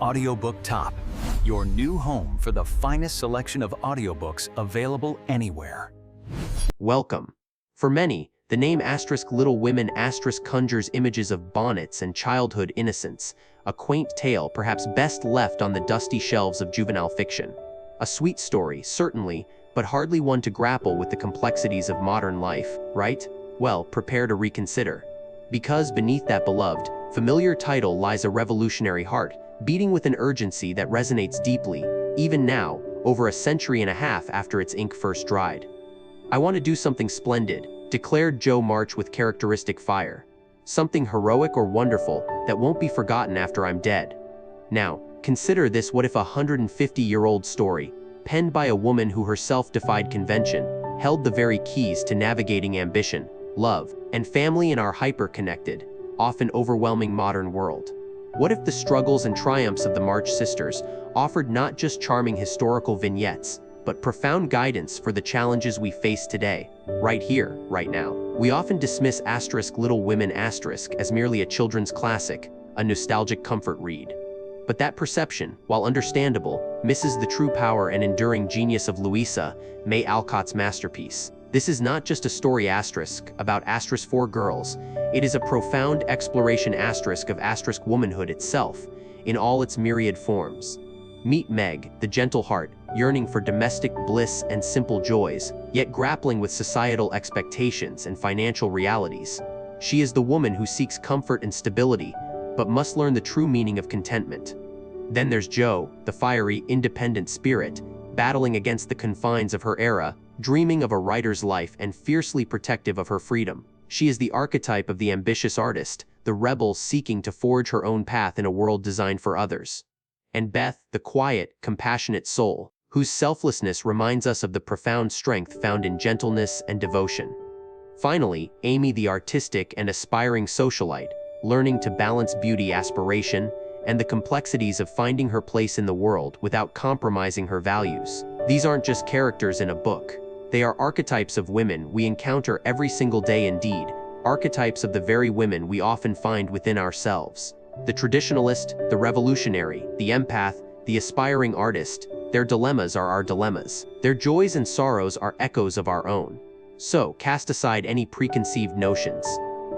Audiobook Top, your new home for the finest selection of audiobooks available anywhere. Welcome. For many, the name Little Women conjures images of bonnets and childhood innocence, a quaint tale perhaps best left on the dusty shelves of juvenile fiction. A sweet story, certainly, but hardly one to grapple with the complexities of modern life, right? Well, prepare to reconsider. Because beneath that beloved, familiar title lies a revolutionary heart, beating with an urgency that resonates deeply, even now, over a century and a half after its ink first dried. "I want to do something splendid," declared Jo March with characteristic fire. "Something heroic or wonderful that won't be forgotten after I'm dead." Now, consider this: what if a 150-year-old story, penned by a woman who herself defied convention, held the very keys to navigating ambition, love, and family in our hyper-connected, often overwhelming modern world? What if the struggles and triumphs of the March sisters offered not just charming historical vignettes, but profound guidance for the challenges we face today, right here, right now? We often dismiss Little Women as merely a children's classic, a nostalgic comfort read. But that perception, while understandable, misses the true power and enduring genius of Louisa May Alcott's masterpiece. This is not just a story about four girls. It is a profound exploration of womanhood itself, in all its myriad forms. Meet Meg, the gentle heart, yearning for domestic bliss and simple joys, yet grappling with societal expectations and financial realities. She is the woman who seeks comfort and stability, but must learn the true meaning of contentment. Then there's Jo, the fiery, independent spirit, battling against the confines of her era, dreaming of a writer's life and fiercely protective of her freedom. She is the archetype of the ambitious artist, the rebel seeking to forge her own path in a world designed for others. And Beth, the quiet, compassionate soul, whose selflessness reminds us of the profound strength found in gentleness and devotion. Finally, Amy, the artistic and aspiring socialite, learning to balance beauty, aspiration, and the complexities of finding her place in the world without compromising her values. These aren't just characters in a book. They are archetypes of women we encounter every single day, indeed, archetypes of the very women we often find within ourselves. The traditionalist, the revolutionary, the empath, the aspiring artist, their dilemmas are our dilemmas. Their joys and sorrows are echoes of our own. So, cast aside any preconceived notions.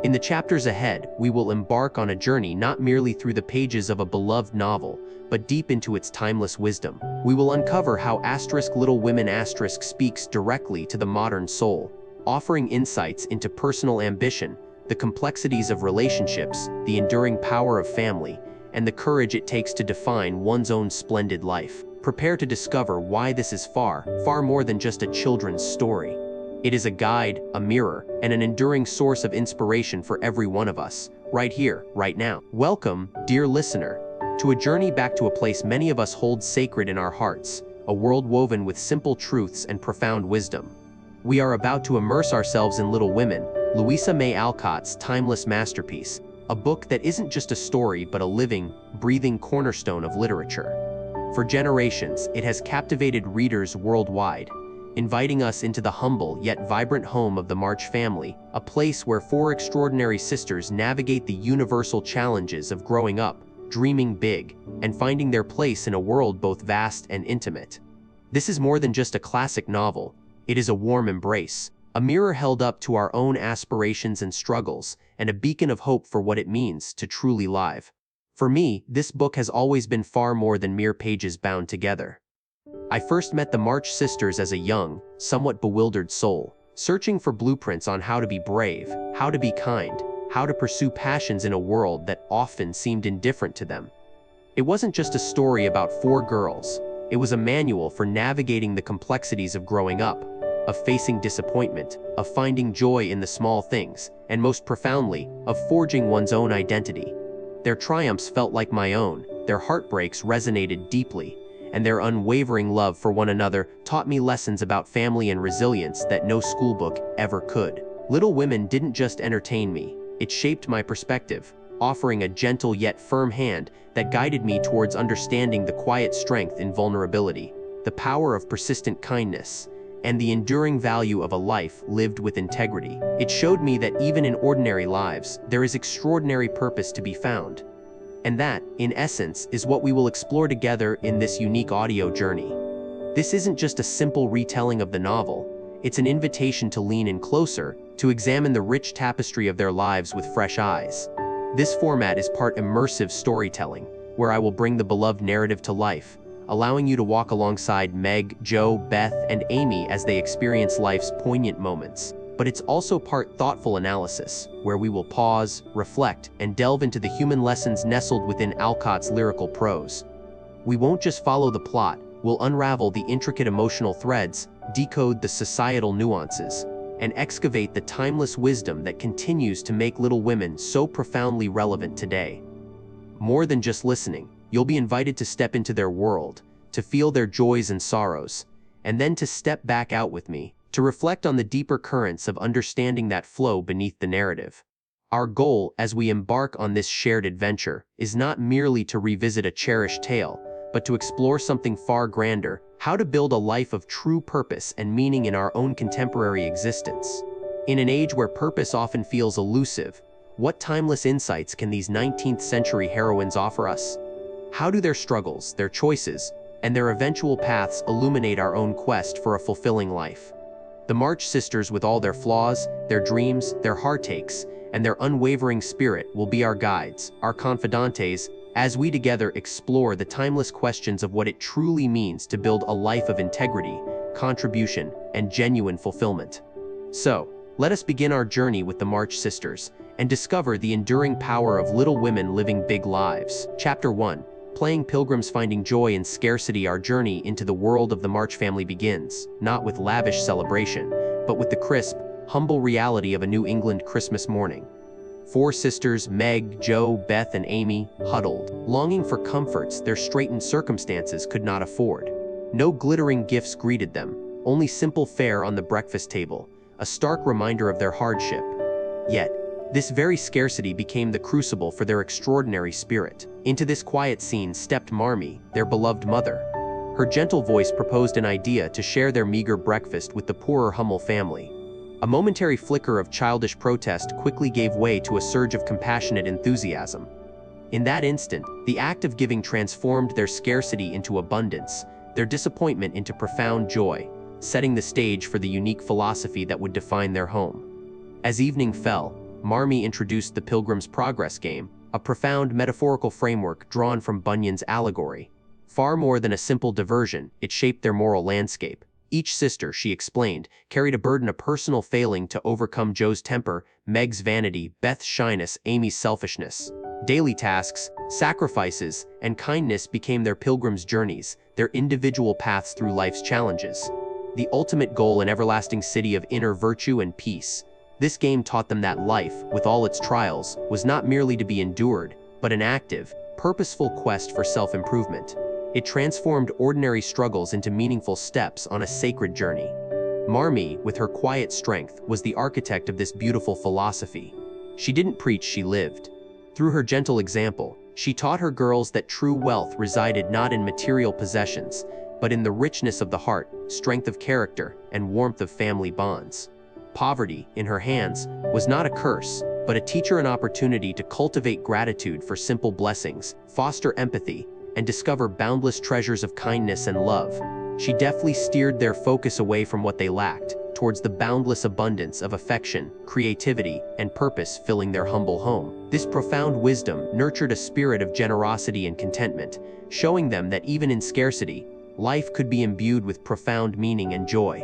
In the chapters ahead, we will embark on a journey not merely through the pages of a beloved novel, but deep into its timeless wisdom. We will uncover how Little Women speaks directly to the modern soul, offering insights into personal ambition, the complexities of relationships, the enduring power of family, and the courage it takes to define one's own splendid life. Prepare to discover why this is far, far more than just a children's story. It is a guide, a mirror, and an enduring source of inspiration for every one of us, right here, right now. Welcome, dear listener, to a journey back to a place many of us hold sacred in our hearts, a world woven with simple truths and profound wisdom. We are about to immerse ourselves in Little Women, Louisa May Alcott's timeless masterpiece, a book that isn't just a story but a living, breathing cornerstone of literature. For generations, it has captivated readers worldwide, inviting us into the humble yet vibrant home of the March family, a place where four extraordinary sisters navigate the universal challenges of growing up, dreaming big, and finding their place in a world both vast and intimate. This is more than just a classic novel. It is a warm embrace, a mirror held up to our own aspirations and struggles, and a beacon of hope for what it means to truly live. For me, this book has always been far more than mere pages bound together. I first met the March sisters as a young, somewhat bewildered soul, searching for blueprints on how to be brave, how to be kind, how to pursue passions in a world that often seemed indifferent to them. It wasn't just a story about four girls. It was a manual for navigating the complexities of growing up, of facing disappointment, of finding joy in the small things, and most profoundly, of forging one's own identity. Their triumphs felt like my own, their heartbreaks resonated deeply, and their unwavering love for one another taught me lessons about family and resilience that no schoolbook ever could. Little Women didn't just entertain me, it shaped my perspective, offering a gentle yet firm hand that guided me towards understanding the quiet strength in vulnerability, the power of persistent kindness, and the enduring value of a life lived with integrity. It showed me that even in ordinary lives, there is extraordinary purpose to be found. And that, in essence, is what we will explore together in this unique audio journey. This isn't just a simple retelling of the novel, it's an invitation to lean in closer, to examine the rich tapestry of their lives with fresh eyes. This format is part immersive storytelling, where I will bring the beloved narrative to life, allowing you to walk alongside Meg, Jo, Beth, and Amy as they experience life's poignant moments. But it's also part thoughtful analysis, where we will pause, reflect, and delve into the human lessons nestled within Alcott's lyrical prose. We won't just follow the plot, we'll unravel the intricate emotional threads, decode the societal nuances, and excavate the timeless wisdom that continues to make Little Women so profoundly relevant today. More than just listening, you'll be invited to step into their world, to feel their joys and sorrows, and then to step back out with me, to reflect on the deeper currents of understanding that flow beneath the narrative. Our goal as we embark on this shared adventure is not merely to revisit a cherished tale, but to explore something far grander: how to build a life of true purpose and meaning in our own contemporary existence. In an age where purpose often feels elusive, what timeless insights can these 19th century heroines offer us? How do their struggles, their choices, and their eventual paths illuminate our own quest for a fulfilling life? The March sisters, with all their flaws, their dreams, their heartaches, and their unwavering spirit, will be our guides, our confidantes, as we together explore the timeless questions of what it truly means to build a life of integrity, contribution, and genuine fulfillment. So, let us begin our journey with the March sisters and discover the enduring power of little women living big lives. Chapter 1. Playing Pilgrims, Finding Joy in Scarcity. Our journey into the world of the March family begins, not with lavish celebration, but with the crisp, humble reality of a New England Christmas morning. Four sisters, Meg, Jo, Beth, and Amy, huddled, longing for comforts their straitened circumstances could not afford. No glittering gifts greeted them, only simple fare on the breakfast table, a stark reminder of their hardship. Yet, this very scarcity became the crucible for their extraordinary spirit. Into this quiet scene stepped Marmee, their beloved mother. Her gentle voice proposed an idea to share their meager breakfast with the poorer Hummel family. A momentary flicker of childish protest quickly gave way to a surge of compassionate enthusiasm. In that instant, the act of giving transformed their scarcity into abundance, their disappointment into profound joy, setting the stage for the unique philosophy that would define their home. As evening fell, Marmee introduced the Pilgrim's Progress game, a profound metaphorical framework drawn from Bunyan's allegory. Far more than a simple diversion, it shaped their moral landscape. Each sister, she explained, carried a burden, a personal failing to overcome: Jo's temper, Meg's vanity, Beth's shyness, Amy's selfishness. Daily tasks, sacrifices, and kindness became their pilgrim's journeys, their individual paths through life's challenges. The ultimate goal: an everlasting city of inner virtue and peace. This game taught them that life, with all its trials, was not merely to be endured, but an active, purposeful quest for self-improvement. It transformed ordinary struggles into meaningful steps on a sacred journey. Marmee, with her quiet strength, was the architect of this beautiful philosophy. She didn't preach, she lived. Through her gentle example, she taught her girls that true wealth resided not in material possessions, but in the richness of the heart, strength of character, and warmth of family bonds. Poverty, in her hands, was not a curse, but a teacher, an opportunity to cultivate gratitude for simple blessings, foster empathy, and discover boundless treasures of kindness and love. She deftly steered their focus away from what they lacked, towards the boundless abundance of affection, creativity, and purpose filling their humble home. This profound wisdom nurtured a spirit of generosity and contentment, showing them that even in scarcity, life could be imbued with profound meaning and joy.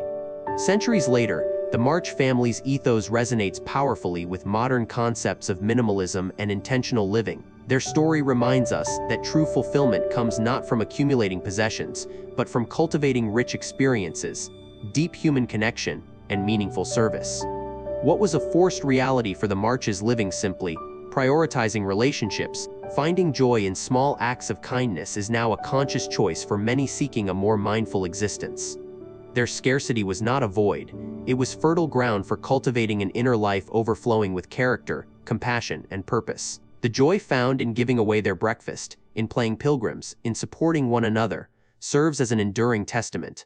Centuries later, the March family's ethos resonates powerfully with modern concepts of minimalism and intentional living. Their story reminds us that true fulfillment comes not from accumulating possessions, but from cultivating rich experiences, deep human connection, and meaningful service. What was a forced reality for the Marches living simply, prioritizing relationships, finding joy in small acts of kindness, is now a conscious choice for many seeking a more mindful existence. Their scarcity was not a void, it was fertile ground for cultivating an inner life overflowing with character, compassion, and purpose. The joy found in giving away their breakfast, in playing pilgrims, in supporting one another, serves as an enduring testament.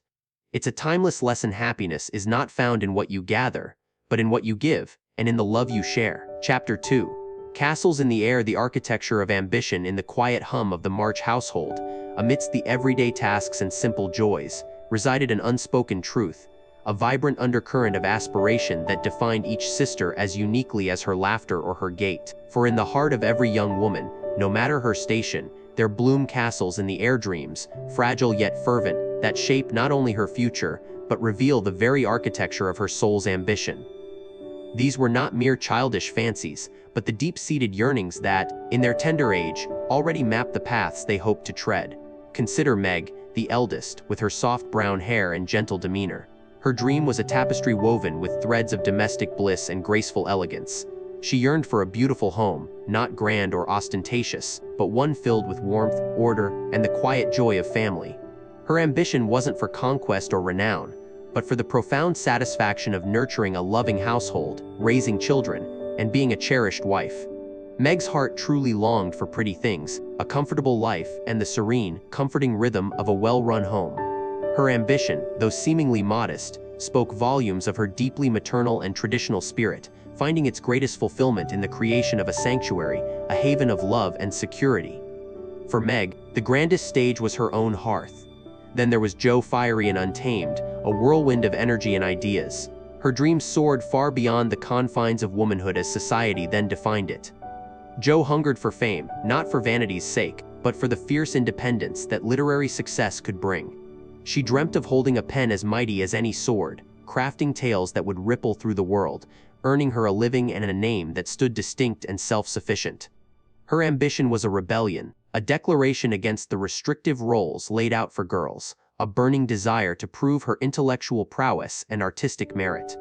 It's a timeless lesson: happiness is not found in what you gather, but in what you give, and in the love you share. Chapter 2. Castles in the air, the architecture of ambition in the quiet hum of the March household, amidst the everyday tasks and simple joys, resided an unspoken truth, a vibrant undercurrent of aspiration that defined each sister as uniquely as her laughter or her gait. For in the heart of every young woman, no matter her station, there bloom castles in the air, dreams, fragile yet fervent, that shape not only her future, but reveal the very architecture of her soul's ambition. These were not mere childish fancies, but the deep-seated yearnings that, in their tender age, already mapped the paths they hoped to tread. Consider Meg, the eldest, with her soft brown hair and gentle demeanor. Her dream was a tapestry woven with threads of domestic bliss and graceful elegance. She yearned for a beautiful home, not grand or ostentatious, but one filled with warmth, order, and the quiet joy of family. Her ambition wasn't for conquest or renown, but for the profound satisfaction of nurturing a loving household, raising children, and being a cherished wife. Meg's heart truly longed for pretty things, a comfortable life, and the serene, comforting rhythm of a well-run home. Her ambition, though seemingly modest, spoke volumes of her deeply maternal and traditional spirit, finding its greatest fulfillment in the creation of a sanctuary, a haven of love and security. For Meg, the grandest stage was her own hearth. Then there was Jo, fiery and untamed, a whirlwind of energy and ideas. Her dreams soared far beyond the confines of womanhood as society then defined it. Jo hungered for fame, not for vanity's sake, but for the fierce independence that literary success could bring. She dreamt of holding a pen as mighty as any sword, crafting tales that would ripple through the world, earning her a living and a name that stood distinct and self-sufficient. Her ambition was a rebellion, a declaration against the restrictive roles laid out for girls, a burning desire to prove her intellectual prowess and artistic merit.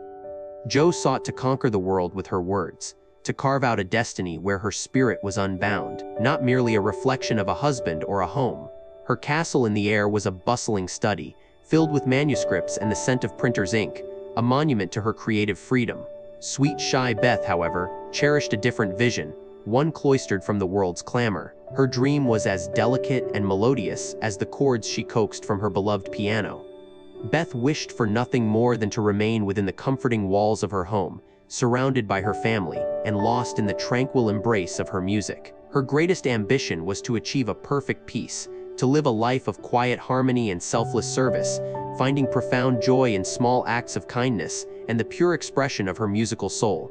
Jo sought to conquer the world with her words, to carve out a destiny where her spirit was unbound, not merely a reflection of a husband or a home. Her castle in the air was a bustling study, filled with manuscripts and the scent of printer's ink, a monument to her creative freedom. Sweet, shy Beth, however, cherished a different vision, one cloistered from the world's clamor. Her dream was as delicate and melodious as the chords she coaxed from her beloved piano. Beth wished for nothing more than to remain within the comforting walls of her home, surrounded by her family, and lost in the tranquil embrace of her music. Her greatest ambition was to achieve a perfect peace, to live a life of quiet harmony and selfless service, finding profound joy in small acts of kindness and the pure expression of her musical soul.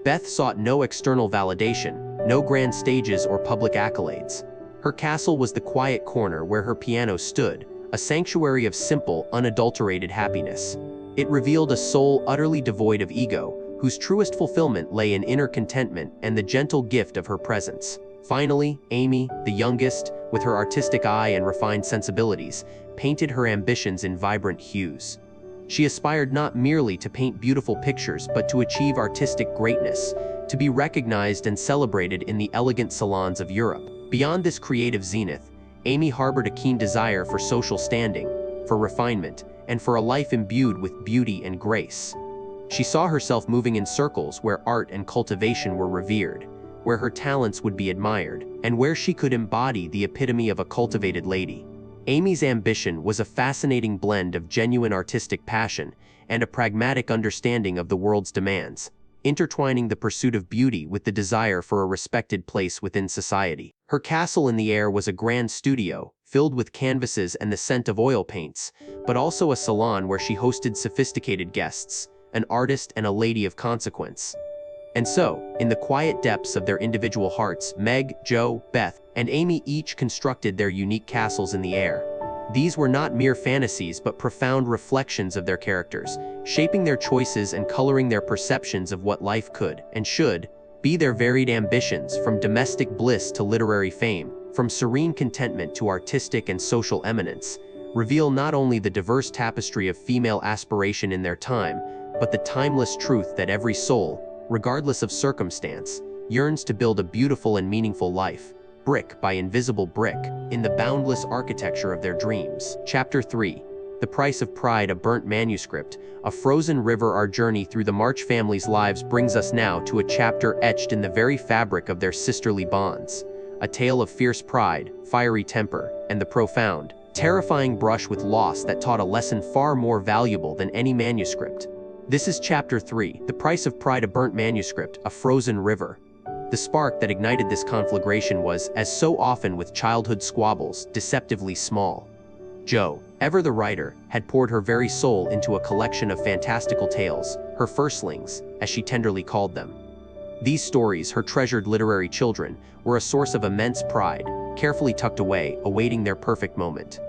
Beth sought no external validation, no grand stages or public accolades. Her castle was the quiet corner where her piano stood, a sanctuary of simple, unadulterated happiness. It revealed a soul utterly devoid of ego, whose truest fulfillment lay in inner contentment and the gentle gift of her presence. Finally, Amy, the youngest, with her artistic eye and refined sensibilities, painted her ambitions in vibrant hues. She aspired not merely to paint beautiful pictures, but to achieve artistic greatness, to be recognized and celebrated in the elegant salons of Europe. Beyond this creative zenith, Amy harbored a keen desire for social standing, for refinement, and for a life imbued with beauty and grace. She saw herself moving in circles where art and cultivation were revered, where her talents would be admired, and where she could embody the epitome of a cultivated lady. Amy's ambition was a fascinating blend of genuine artistic passion and a pragmatic understanding of the world's demands, intertwining the pursuit of beauty with the desire for a respected place within society. Her castle in the air was a grand studio, filled with canvases and the scent of oil paints, but also a salon where she hosted sophisticated guests, an artist and a lady of consequence. And so, in the quiet depths of their individual hearts, Meg, Jo, Beth, and Amy each constructed their unique castles in the air. These were not mere fantasies but profound reflections of their characters, shaping their choices and coloring their perceptions of what life could, and should, be. Their varied ambitions, from domestic bliss to literary fame, from serene contentment to artistic and social eminence, reveal not only the diverse tapestry of female aspiration in their time, but the timeless truth that every soul, regardless of circumstance, yearns to build a beautiful and meaningful life, brick by invisible brick, in the boundless architecture of their dreams. Chapter 3. The Price of Pride, a burnt manuscript, a frozen river. Our journey through the March family's lives brings us now to a chapter etched in the very fabric of their sisterly bonds, a tale of fierce pride, fiery temper, and the profound, terrifying brush with loss that taught a lesson far more valuable than any manuscript. This is Chapter 3, The Price of Pride, a burnt manuscript, a frozen river. The spark that ignited this conflagration was, as so often with childhood squabbles, deceptively small. Jo, ever the writer, had poured her very soul into a collection of fantastical tales, her firstlings, as she tenderly called them. These stories, her treasured literary children, were a source of immense pride, carefully tucked away, awaiting their perfect moment.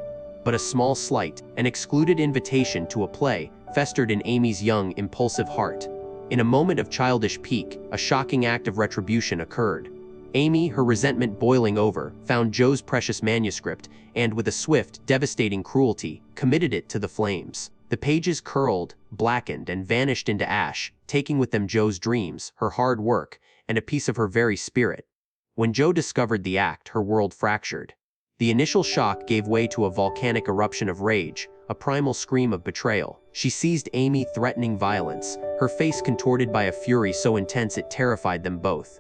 But a small slight, an excluded invitation to a play, festered in Amy's young, impulsive heart. In a moment of childish pique, a shocking act of retribution occurred. Amy, her resentment boiling over, found Jo's precious manuscript and, with a swift, devastating cruelty, committed it to the flames. The pages curled, blackened, and vanished into ash, taking with them Jo's dreams, her hard work, and a piece of her very spirit. When Jo discovered the act, her world fractured. The initial shock gave way to a volcanic eruption of rage, a primal scream of betrayal. She seized Amy, threatening violence, her face contorted by a fury so intense it terrified them both.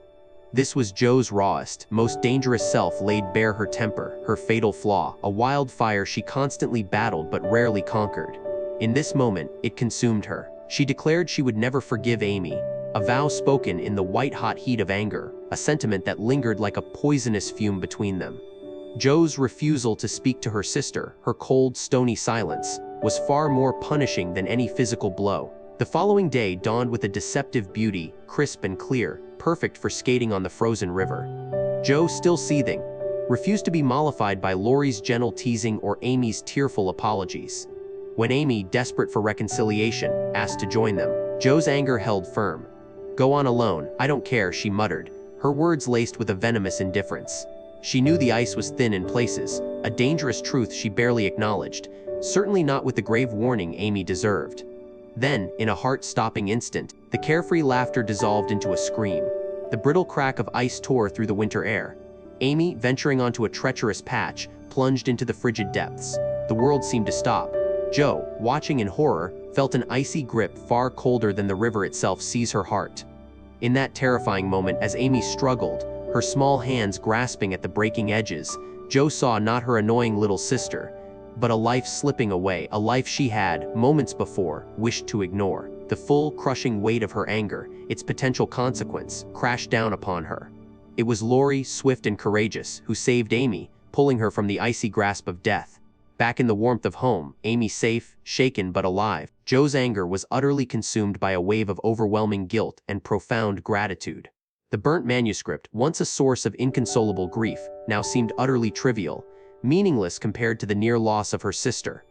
This was Jo's rawest, most dangerous self laid bare, her temper, her fatal flaw, a wildfire she constantly battled but rarely conquered. In this moment, it consumed her. She declared she would never forgive Amy, a vow spoken in the white-hot heat of anger, a sentiment that lingered like a poisonous fume between them. Jo's refusal to speak to her sister, her cold, stony silence, was far more punishing than any physical blow. The following day dawned with a deceptive beauty, crisp and clear, perfect for skating on the frozen river. Jo, still seething, refused to be mollified by Laurie's gentle teasing or Amy's tearful apologies. When Amy, desperate for reconciliation, asked to join them, Jo's anger held firm. "Go on alone, I don't care," she muttered, her words laced with a venomous indifference. She knew the ice was thin in places, a dangerous truth she barely acknowledged, certainly not with the grave warning Amy deserved. Then, in a heart-stopping instant, the carefree laughter dissolved into a scream. The brittle crack of ice tore through the winter air. Amy, venturing onto a treacherous patch, plunged into the frigid depths. The world seemed to stop. Jo, watching in horror, felt an icy grip far colder than the river itself seize her heart. In that terrifying moment, as Amy struggled, her small hands grasping at the breaking edges, Jo saw not her annoying little sister, but a life slipping away, a life she had, moments before, wished to ignore. The full, crushing weight of her anger, its potential consequence, crashed down upon her. It was Laurie, swift and courageous, who saved Amy, pulling her from the icy grasp of death. Back in the warmth of home, Amy safe, shaken but alive, Jo's anger was utterly consumed by a wave of overwhelming guilt and profound gratitude. The burnt manuscript, once a source of inconsolable grief, now seemed utterly trivial, meaningless compared to the near loss of her sister.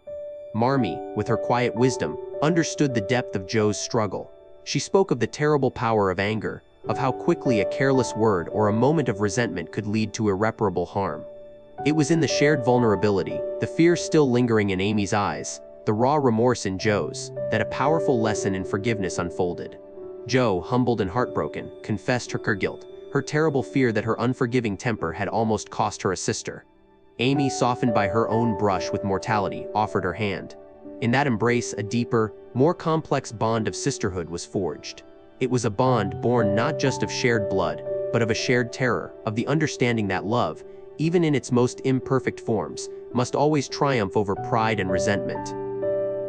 Marmee, with her quiet wisdom, understood the depth of Jo's struggle. She spoke of the terrible power of anger, of how quickly a careless word or a moment of resentment could lead to irreparable harm. It was in the shared vulnerability, the fear still lingering in Amy's eyes, the raw remorse in Jo's, that a powerful lesson in forgiveness unfolded. Jo, humbled and heartbroken, confessed her guilt, her terrible fear that her unforgiving temper had almost cost her a sister. Amy, softened by her own brush with mortality, offered her hand. In that embrace, a deeper, more complex bond of sisterhood was forged. It was a bond born not just of shared blood, but of a shared terror, of the understanding that love, even in its most imperfect forms, must always triumph over pride and resentment.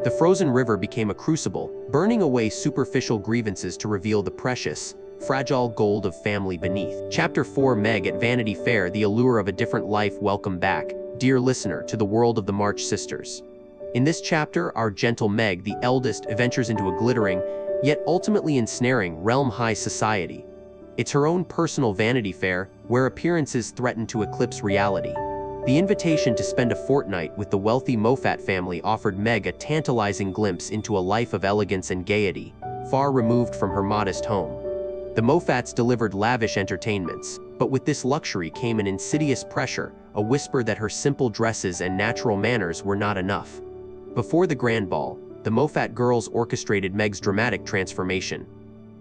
The frozen river became a crucible, burning away superficial grievances to reveal the precious, fragile gold of family beneath. Chapter 4, Meg at Vanity Fair, the allure of a different life. Welcome back, dear listener, to the world of the March sisters. In this chapter, our gentle Meg, the eldest, ventures into a glittering, yet ultimately ensnaring, realm-high society. It's her own personal vanity fair, where appearances threaten to eclipse reality. The invitation to spend a fortnight with the wealthy Moffat family offered Meg a tantalizing glimpse into a life of elegance and gaiety, far removed from her modest home. The Moffats delivered lavish entertainments, but with this luxury came an insidious pressure, a whisper that her simple dresses and natural manners were not enough. Before the grand ball, the Moffat girls orchestrated Meg's dramatic transformation.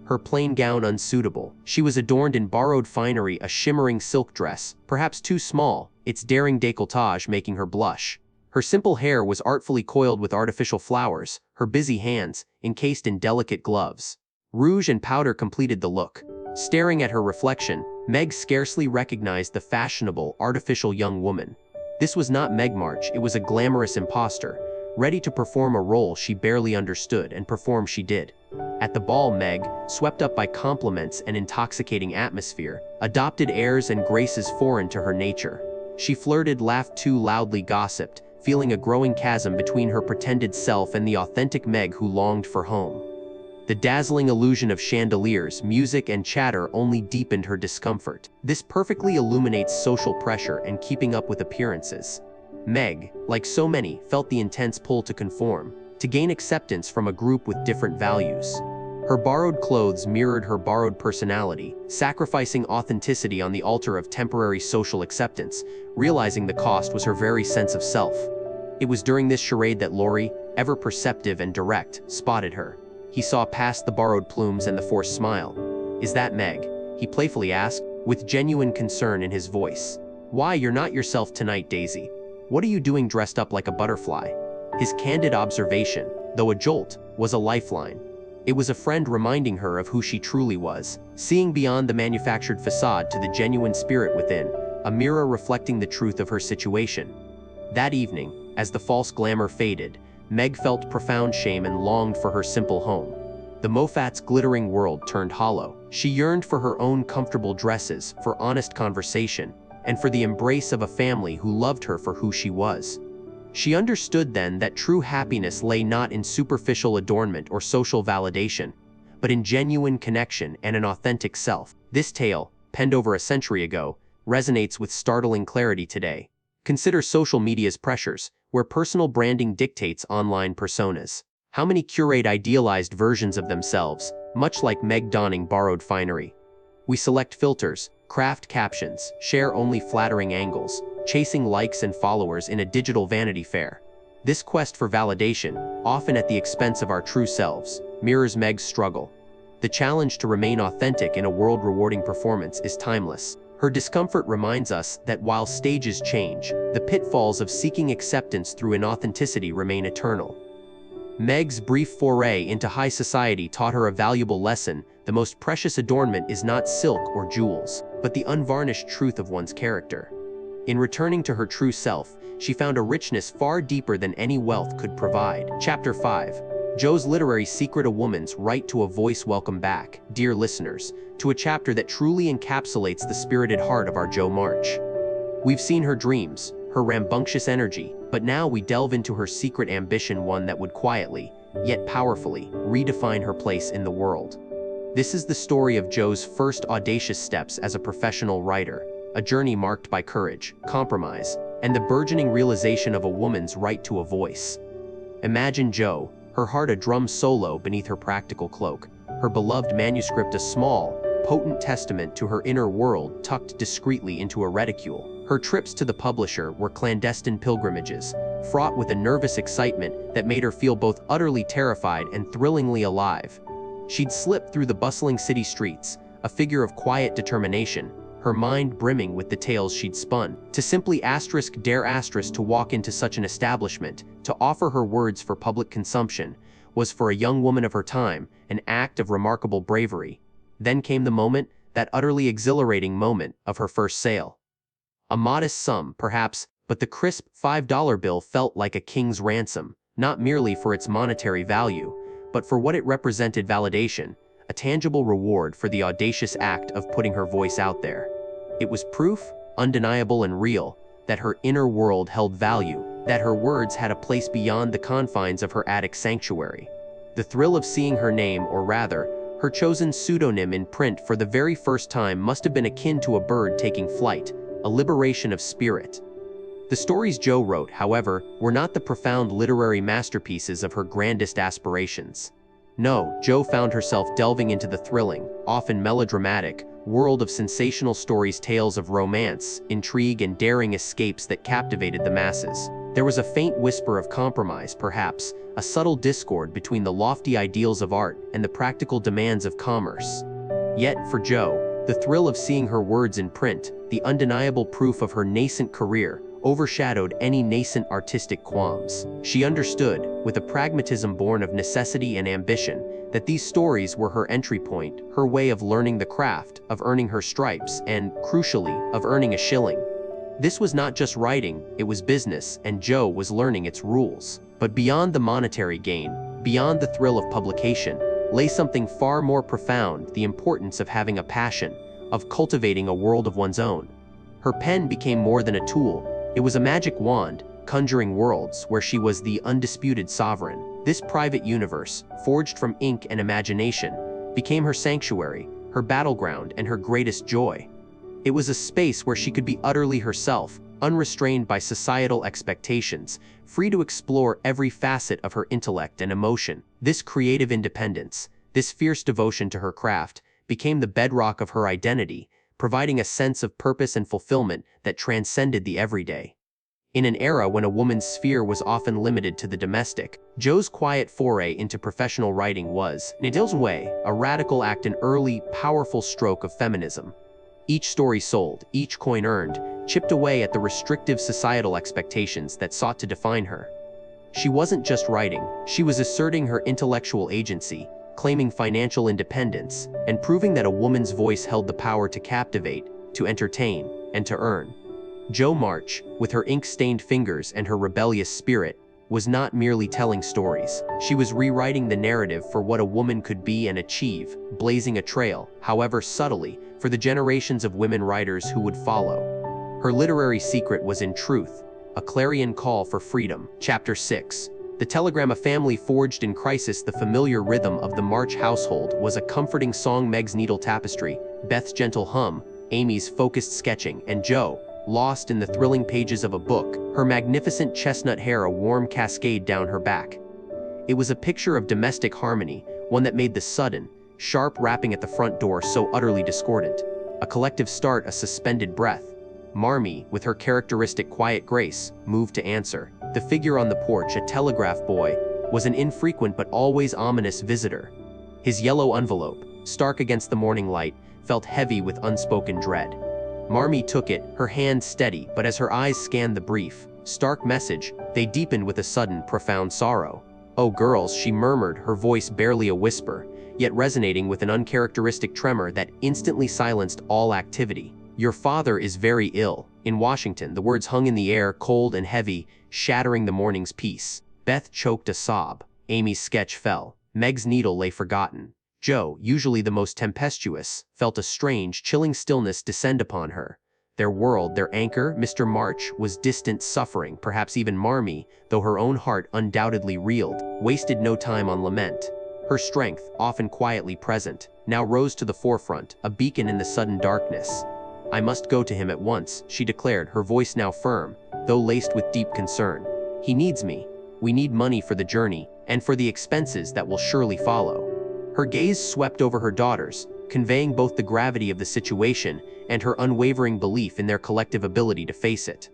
Her plain gown unsuitable, she was adorned in borrowed finery, a shimmering silk dress, perhaps too small, its daring décolletage making her blush. Her simple hair was artfully coiled with artificial flowers, her busy hands, encased in delicate gloves. Rouge and powder completed the look. Staring at her reflection, Meg scarcely recognized the fashionable, artificial young woman. This was not Meg March, it was a glamorous imposter, ready to perform a role she barely understood, and perform she did. At the ball, Meg, swept up by compliments and intoxicating atmosphere, adopted airs and graces foreign to her nature. She flirted, laughed too loudly, gossiped, feeling a growing chasm between her pretended self and the authentic Meg who longed for home. The dazzling illusion of chandeliers, music, and chatter only deepened her discomfort. This perfectly illuminates social pressure and keeping up with appearances. Meg, like so many, felt the intense pull to conform, to gain acceptance from a group with different values. Her borrowed clothes mirrored her borrowed personality, sacrificing authenticity on the altar of temporary social acceptance, realizing the cost was her very sense of self. It was during this charade that Laurie, ever perceptive and direct, spotted her. He saw past the borrowed plumes and the forced smile. "Is that Meg?" he playfully asked, with genuine concern in his voice. "Why, you're not yourself tonight, Daisy. What are you doing dressed up like a butterfly?" His candid observation, though a jolt, was a lifeline. It was a friend reminding her of who she truly was, seeing beyond the manufactured facade to the genuine spirit within, a mirror reflecting the truth of her situation. That evening, as the false glamour faded, Meg felt profound shame and longed for her simple home. The Moffat's glittering world turned hollow. She yearned for her own comfortable dresses, for honest conversation, and for the embrace of a family who loved her for who she was. She understood then that true happiness lay not in superficial adornment or social validation, but in genuine connection and an authentic self. This tale, penned over a century ago, resonates with startling clarity today. Consider social media's pressures, where personal branding dictates online personas. How many curate idealized versions of themselves, much like Meg donning borrowed finery? We select filters, craft captions, share only flattering angles, chasing likes and followers in a digital Vanity Fair. This quest for validation, often at the expense of our true selves, mirrors Meg's struggle. The challenge to remain authentic in a world rewarding performance is timeless. Her discomfort reminds us that while stages change, the pitfalls of seeking acceptance through inauthenticity remain eternal. Meg's brief foray into high society taught her a valuable lesson: the most precious adornment is not silk or jewels, but the unvarnished truth of one's character. In returning to her true self, she found a richness far deeper than any wealth could provide. Chapter 5. Jo's Literary Secret: A Woman's Right to a Voice. Welcome back, dear listeners, to a chapter that truly encapsulates the spirited heart of our Jo March. We've seen her dreams, her rambunctious energy, but now we delve into her secret ambition, one that would quietly, yet powerfully, redefine her place in the world. This is the story of Jo's first audacious steps as a professional writer, a journey marked by courage, compromise, and the burgeoning realization of a woman's right to a voice. Imagine Jo, her heart a drum solo beneath her practical cloak, her beloved manuscript a small, potent testament to her inner world tucked discreetly into a reticule. Her trips to the publisher were clandestine pilgrimages, fraught with a nervous excitement that made her feel both utterly terrified and thrillingly alive. She'd slip through the bustling city streets, a figure of quiet determination, her mind brimming with the tales she'd spun. To simply dare to walk into such an establishment, to offer her words for public consumption, was for a young woman of her time an act of remarkable bravery. Then came the moment, that utterly exhilarating moment of her first sale. A modest sum, perhaps, but the crisp $5 bill felt like a king's ransom, not merely for its monetary value, but for what it represented: validation, a tangible reward for the audacious act of putting her voice out there. It was proof, undeniable and real, that her inner world held value, that her words had a place beyond the confines of her attic sanctuary. The thrill of seeing her name, or rather, her chosen pseudonym, in print for the very first time must have been akin to a bird taking flight, a liberation of spirit. The stories Jo wrote, however, were not the profound literary masterpieces of her grandest aspirations. No, Jo found herself delving into the thrilling, often melodramatic, world of sensational stories, tales of romance, intrigue, and daring escapes that captivated the masses. There was a faint whisper of compromise, perhaps, a subtle discord between the lofty ideals of art and the practical demands of commerce. Yet, for Jo, the thrill of seeing her words in print, the undeniable proof of her nascent career, overshadowed any nascent artistic qualms. She understood, with a pragmatism born of necessity and ambition, that these stories were her entry point, her way of learning the craft, of earning her stripes, and, crucially, of earning a shilling. This was not just writing, it was business, and Jo was learning its rules. But beyond the monetary gain, beyond the thrill of publication, lay something far more profound: the importance of having a passion, of cultivating a world of one's own. Her pen became more than a tool. It was a magic wand, conjuring worlds where she was the undisputed sovereign. This private universe, forged from ink and imagination, became her sanctuary, her battleground, and her greatest joy. It was a space where she could be utterly herself, unrestrained by societal expectations, free to explore every facet of her intellect and emotion. This creative independence, this fierce devotion to her craft, became the bedrock of her identity, providing a sense of purpose and fulfillment that transcended the everyday. In an era when a woman's sphere was often limited to the domestic, Jo's quiet foray into professional writing was, in its way, a radical act, an early, powerful stroke of feminism. Each story sold, each coin earned, chipped away at the restrictive societal expectations that sought to define her. She wasn't just writing, she was asserting her intellectual agency, claiming financial independence, and proving that a woman's voice held the power to captivate, to entertain, and to earn. Jo March, with her ink-stained fingers and her rebellious spirit, was not merely telling stories. She was rewriting the narrative for what a woman could be and achieve, blazing a trail, however subtly, for the generations of women writers who would follow. Her literary secret was, in truth, a clarion call for freedom. Chapter 6. The telegram: a family forged in crisis. The familiar rhythm of the March household was a comforting song, Meg's needle tapestry, Beth's gentle hum, Amy's focused sketching, and Jo, lost in the thrilling pages of a book, her magnificent chestnut hair a warm cascade down her back. It was a picture of domestic harmony, one that made the sudden, sharp rapping at the front door so utterly discordant. A collective start, a suspended breath. Marmee, with her characteristic quiet grace, moved to answer. The figure on the porch, a telegraph boy, was an infrequent but always ominous visitor. His yellow envelope, stark against the morning light, felt heavy with unspoken dread. Marmee took it, her hand steady, but as her eyes scanned the brief, stark message, they deepened with a sudden, profound sorrow. "Oh, girls," she murmured, her voice barely a whisper, yet resonating with an uncharacteristic tremor that instantly silenced all activity. "Your father is very ill, in Washington." The words hung in the air, cold and heavy, shattering the morning's peace. Beth choked a sob. Amy's sketch fell. Meg's needle lay forgotten. Jo, usually the most tempestuous, felt a strange, chilling stillness descend upon her. Their world, their anchor, Mr. March, was distant, suffering. Perhaps even Marmee, though her own heart undoubtedly reeled, wasted no time on lament. Her strength, often quietly present, now rose to the forefront, a beacon in the sudden darkness. "I must go to him at once," she declared, her voice now firm, though laced with deep concern. "He needs me. We need money for the journey, and for the expenses that will surely follow." Her gaze swept over her daughters, conveying both the gravity of the situation and her unwavering belief in their collective ability to face it.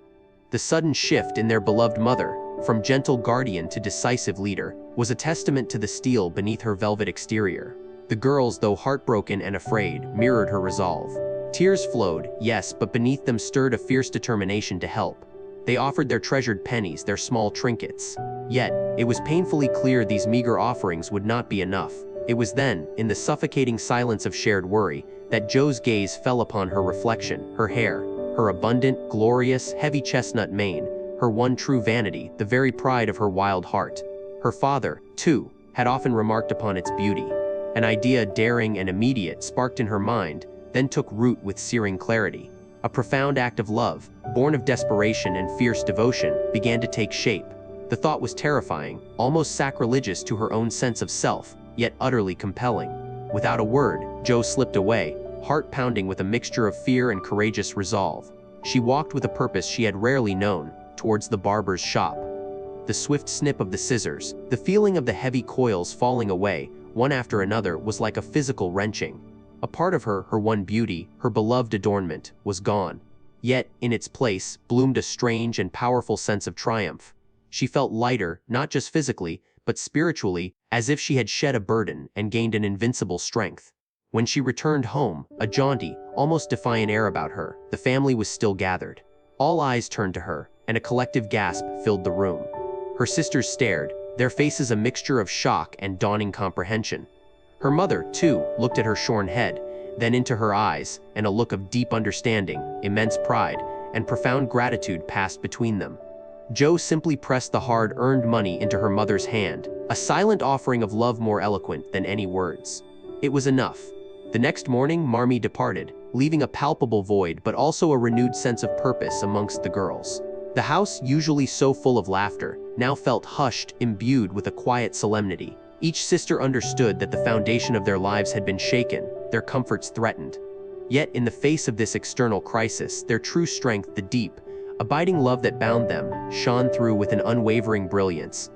The sudden shift in their beloved mother, from gentle guardian to decisive leader, was a testament to the steel beneath her velvet exterior. The girls, though heartbroken and afraid, mirrored her resolve. Tears flowed, yes, but beneath them stirred a fierce determination to help. They offered their treasured pennies, their small trinkets. Yet, it was painfully clear these meager offerings would not be enough. It was then, in the suffocating silence of shared worry, that Jo's gaze fell upon her reflection, her hair, her abundant, glorious, heavy chestnut mane, her one true vanity, the very pride of her wild heart. Her father, too, had often remarked upon its beauty. An idea, daring and immediate, sparked in her mind, then took root with searing clarity. A profound act of love, born of desperation and fierce devotion, began to take shape. The thought was terrifying, almost sacrilegious to her own sense of self, yet utterly compelling. Without a word, Jo slipped away, heart pounding with a mixture of fear and courageous resolve. She walked with a purpose she had rarely known, towards the barber's shop. The swift snip of the scissors, the feeling of the heavy coils falling away, one after another, was like a physical wrenching. A part of her, her one beauty, her beloved adornment, was gone. Yet, in its place, bloomed a strange and powerful sense of triumph. She felt lighter, not just physically, but spiritually, as if she had shed a burden and gained an invincible strength. When she returned home, a jaunty, almost defiant air about her, the family was still gathered. All eyes turned to her, and a collective gasp filled the room. Her sisters stared, their faces a mixture of shock and dawning comprehension. Her mother, too, looked at her shorn head, then into her eyes, and a look of deep understanding, immense pride, and profound gratitude passed between them. Jo simply pressed the hard-earned money into her mother's hand, a silent offering of love more eloquent than any words. It was enough. The next morning, Marmee departed, leaving a palpable void but also a renewed sense of purpose amongst the girls. The house, usually so full of laughter, now felt hushed, imbued with a quiet solemnity. Each sister understood that the foundation of their lives had been shaken, their comforts threatened. Yet, in the face of this external crisis, their true strength, the deep, abiding love that bound them, shone through with an unwavering brilliance.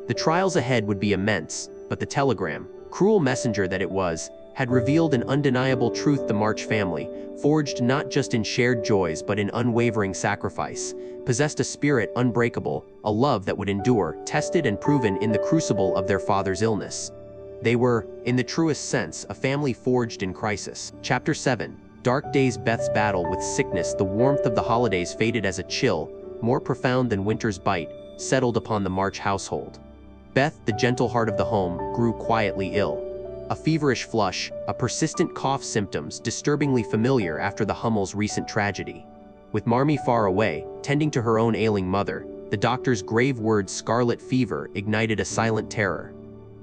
The trials ahead would be immense, but the telegram, cruel messenger that it was, had revealed an undeniable truth: the March family, forged not just in shared joys but in unwavering sacrifice, possessed a spirit unbreakable, a love that would endure, tested and proven in the crucible of their father's illness. They were, in the truest sense, a family forged in crisis. Chapter 7. Dark days. Beth's battle with sickness. The warmth of the holidays faded as a chill, more profound than winter's bite, settled upon the March household. Beth, the gentle heart of the home, grew quietly ill. A feverish flush, a persistent cough, symptoms disturbingly familiar after the Hummel's recent tragedy. With Marmee far away, tending to her own ailing mother, the doctor's grave words "scarlet fever" ignited a silent terror.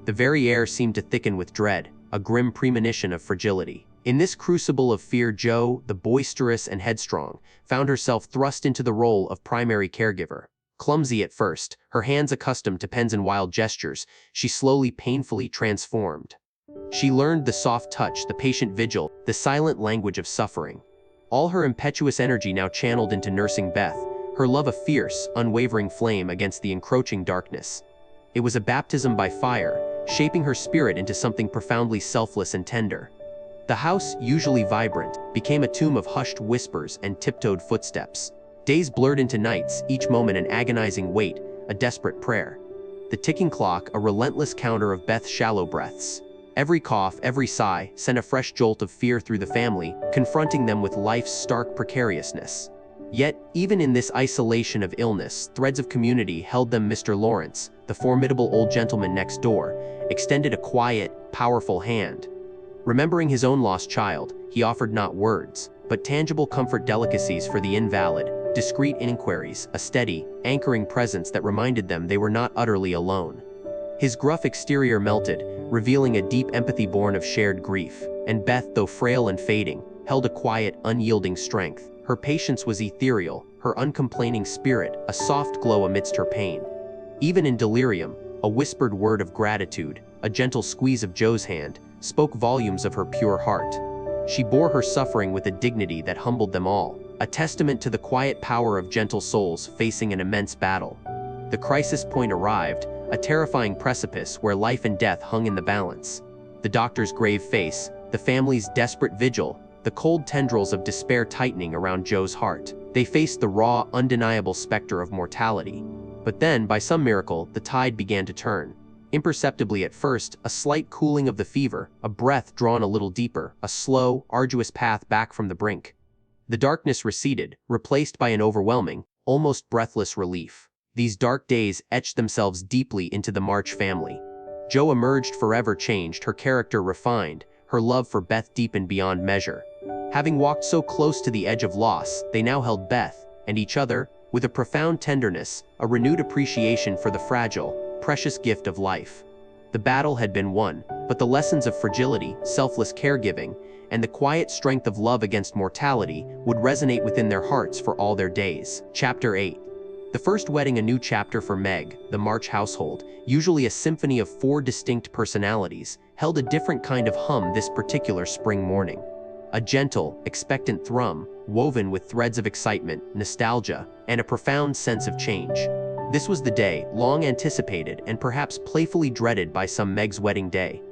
The very air seemed to thicken with dread, a grim premonition of fragility. In this crucible of fear, Jo, the boisterous and headstrong, found herself thrust into the role of primary caregiver. Clumsy at first, her hands accustomed to pens and wild gestures, she slowly, painfully transformed. She learned the soft touch, the patient vigil, the silent language of suffering. All her impetuous energy now channeled into nursing Beth, her love a fierce, unwavering flame against the encroaching darkness. It was a baptism by fire, shaping her spirit into something profoundly selfless and tender. The house, usually vibrant, became a tomb of hushed whispers and tiptoed footsteps. Days blurred into nights, each moment an agonizing wait, a desperate prayer. The ticking clock, a relentless counter of Beth's shallow breaths. Every cough, every sigh, sent a fresh jolt of fear through the family, confronting them with life's stark precariousness. Yet, even in this isolation of illness, threads of community held them. Mr. Lawrence, the formidable old gentleman next door, extended a quiet, powerful hand. Remembering his own lost child, he offered not words, but tangible comfort, delicacies for the invalid, discreet inquiries, a steady, anchoring presence that reminded them they were not utterly alone. His gruff exterior melted, revealing a deep empathy born of shared grief, and Beth, though frail and fading, held a quiet, unyielding strength. Her patience was ethereal, her uncomplaining spirit a soft glow amidst her pain. Even in delirium, a whispered word of gratitude, a gentle squeeze of Jo's hand, spoke volumes of her pure heart. She bore her suffering with a dignity that humbled them all, a testament to the quiet power of gentle souls facing an immense battle. The crisis point arrived, a terrifying precipice where life and death hung in the balance. The doctor's grave face, the family's desperate vigil, the cold tendrils of despair tightening around Jo's heart. They faced the raw, undeniable specter of mortality. But then, by some miracle, the tide began to turn. Imperceptibly at first, a slight cooling of the fever, a breath drawn a little deeper, a slow, arduous path back from the brink. The darkness receded, replaced by an overwhelming, almost breathless relief. These dark days etched themselves deeply into the March family. Jo emerged forever changed, her character refined, her love for Beth deepened beyond measure. Having walked so close to the edge of loss, they now held Beth, and each other, with a profound tenderness, a renewed appreciation for the fragile, precious gift of life. The battle had been won, but the lessons of fragility, selfless caregiving, and the quiet strength of love against mortality would resonate within their hearts for all their days. Chapter 8. The first wedding, a new chapter for Meg, the March household, usually a symphony of 4 distinct personalities, held a different kind of hum this particular spring morning. A gentle, expectant thrum, woven with threads of excitement, nostalgia, and a profound sense of change. This was the day, long anticipated and perhaps playfully dreaded by some, Meg's wedding day.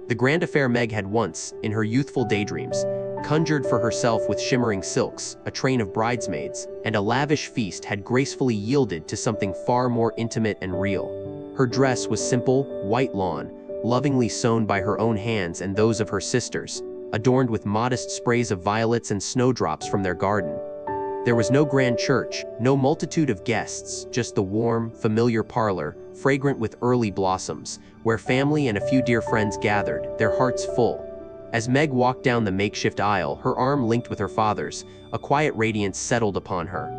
The grand affair Meg had once, in her youthful daydreams, conjured for herself with shimmering silks, a train of bridesmaids, and a lavish feast had gracefully yielded to something far more intimate and real. Her dress was simple, white lawn, lovingly sewn by her own hands and those of her sisters, adorned with modest sprays of violets and snowdrops from their garden. There was no grand church, no multitude of guests, just the warm, familiar parlor, fragrant with early blossoms, where family and a few dear friends gathered, their hearts full. As Meg walked down the makeshift aisle, her arm linked with her father's, a quiet radiance settled upon her.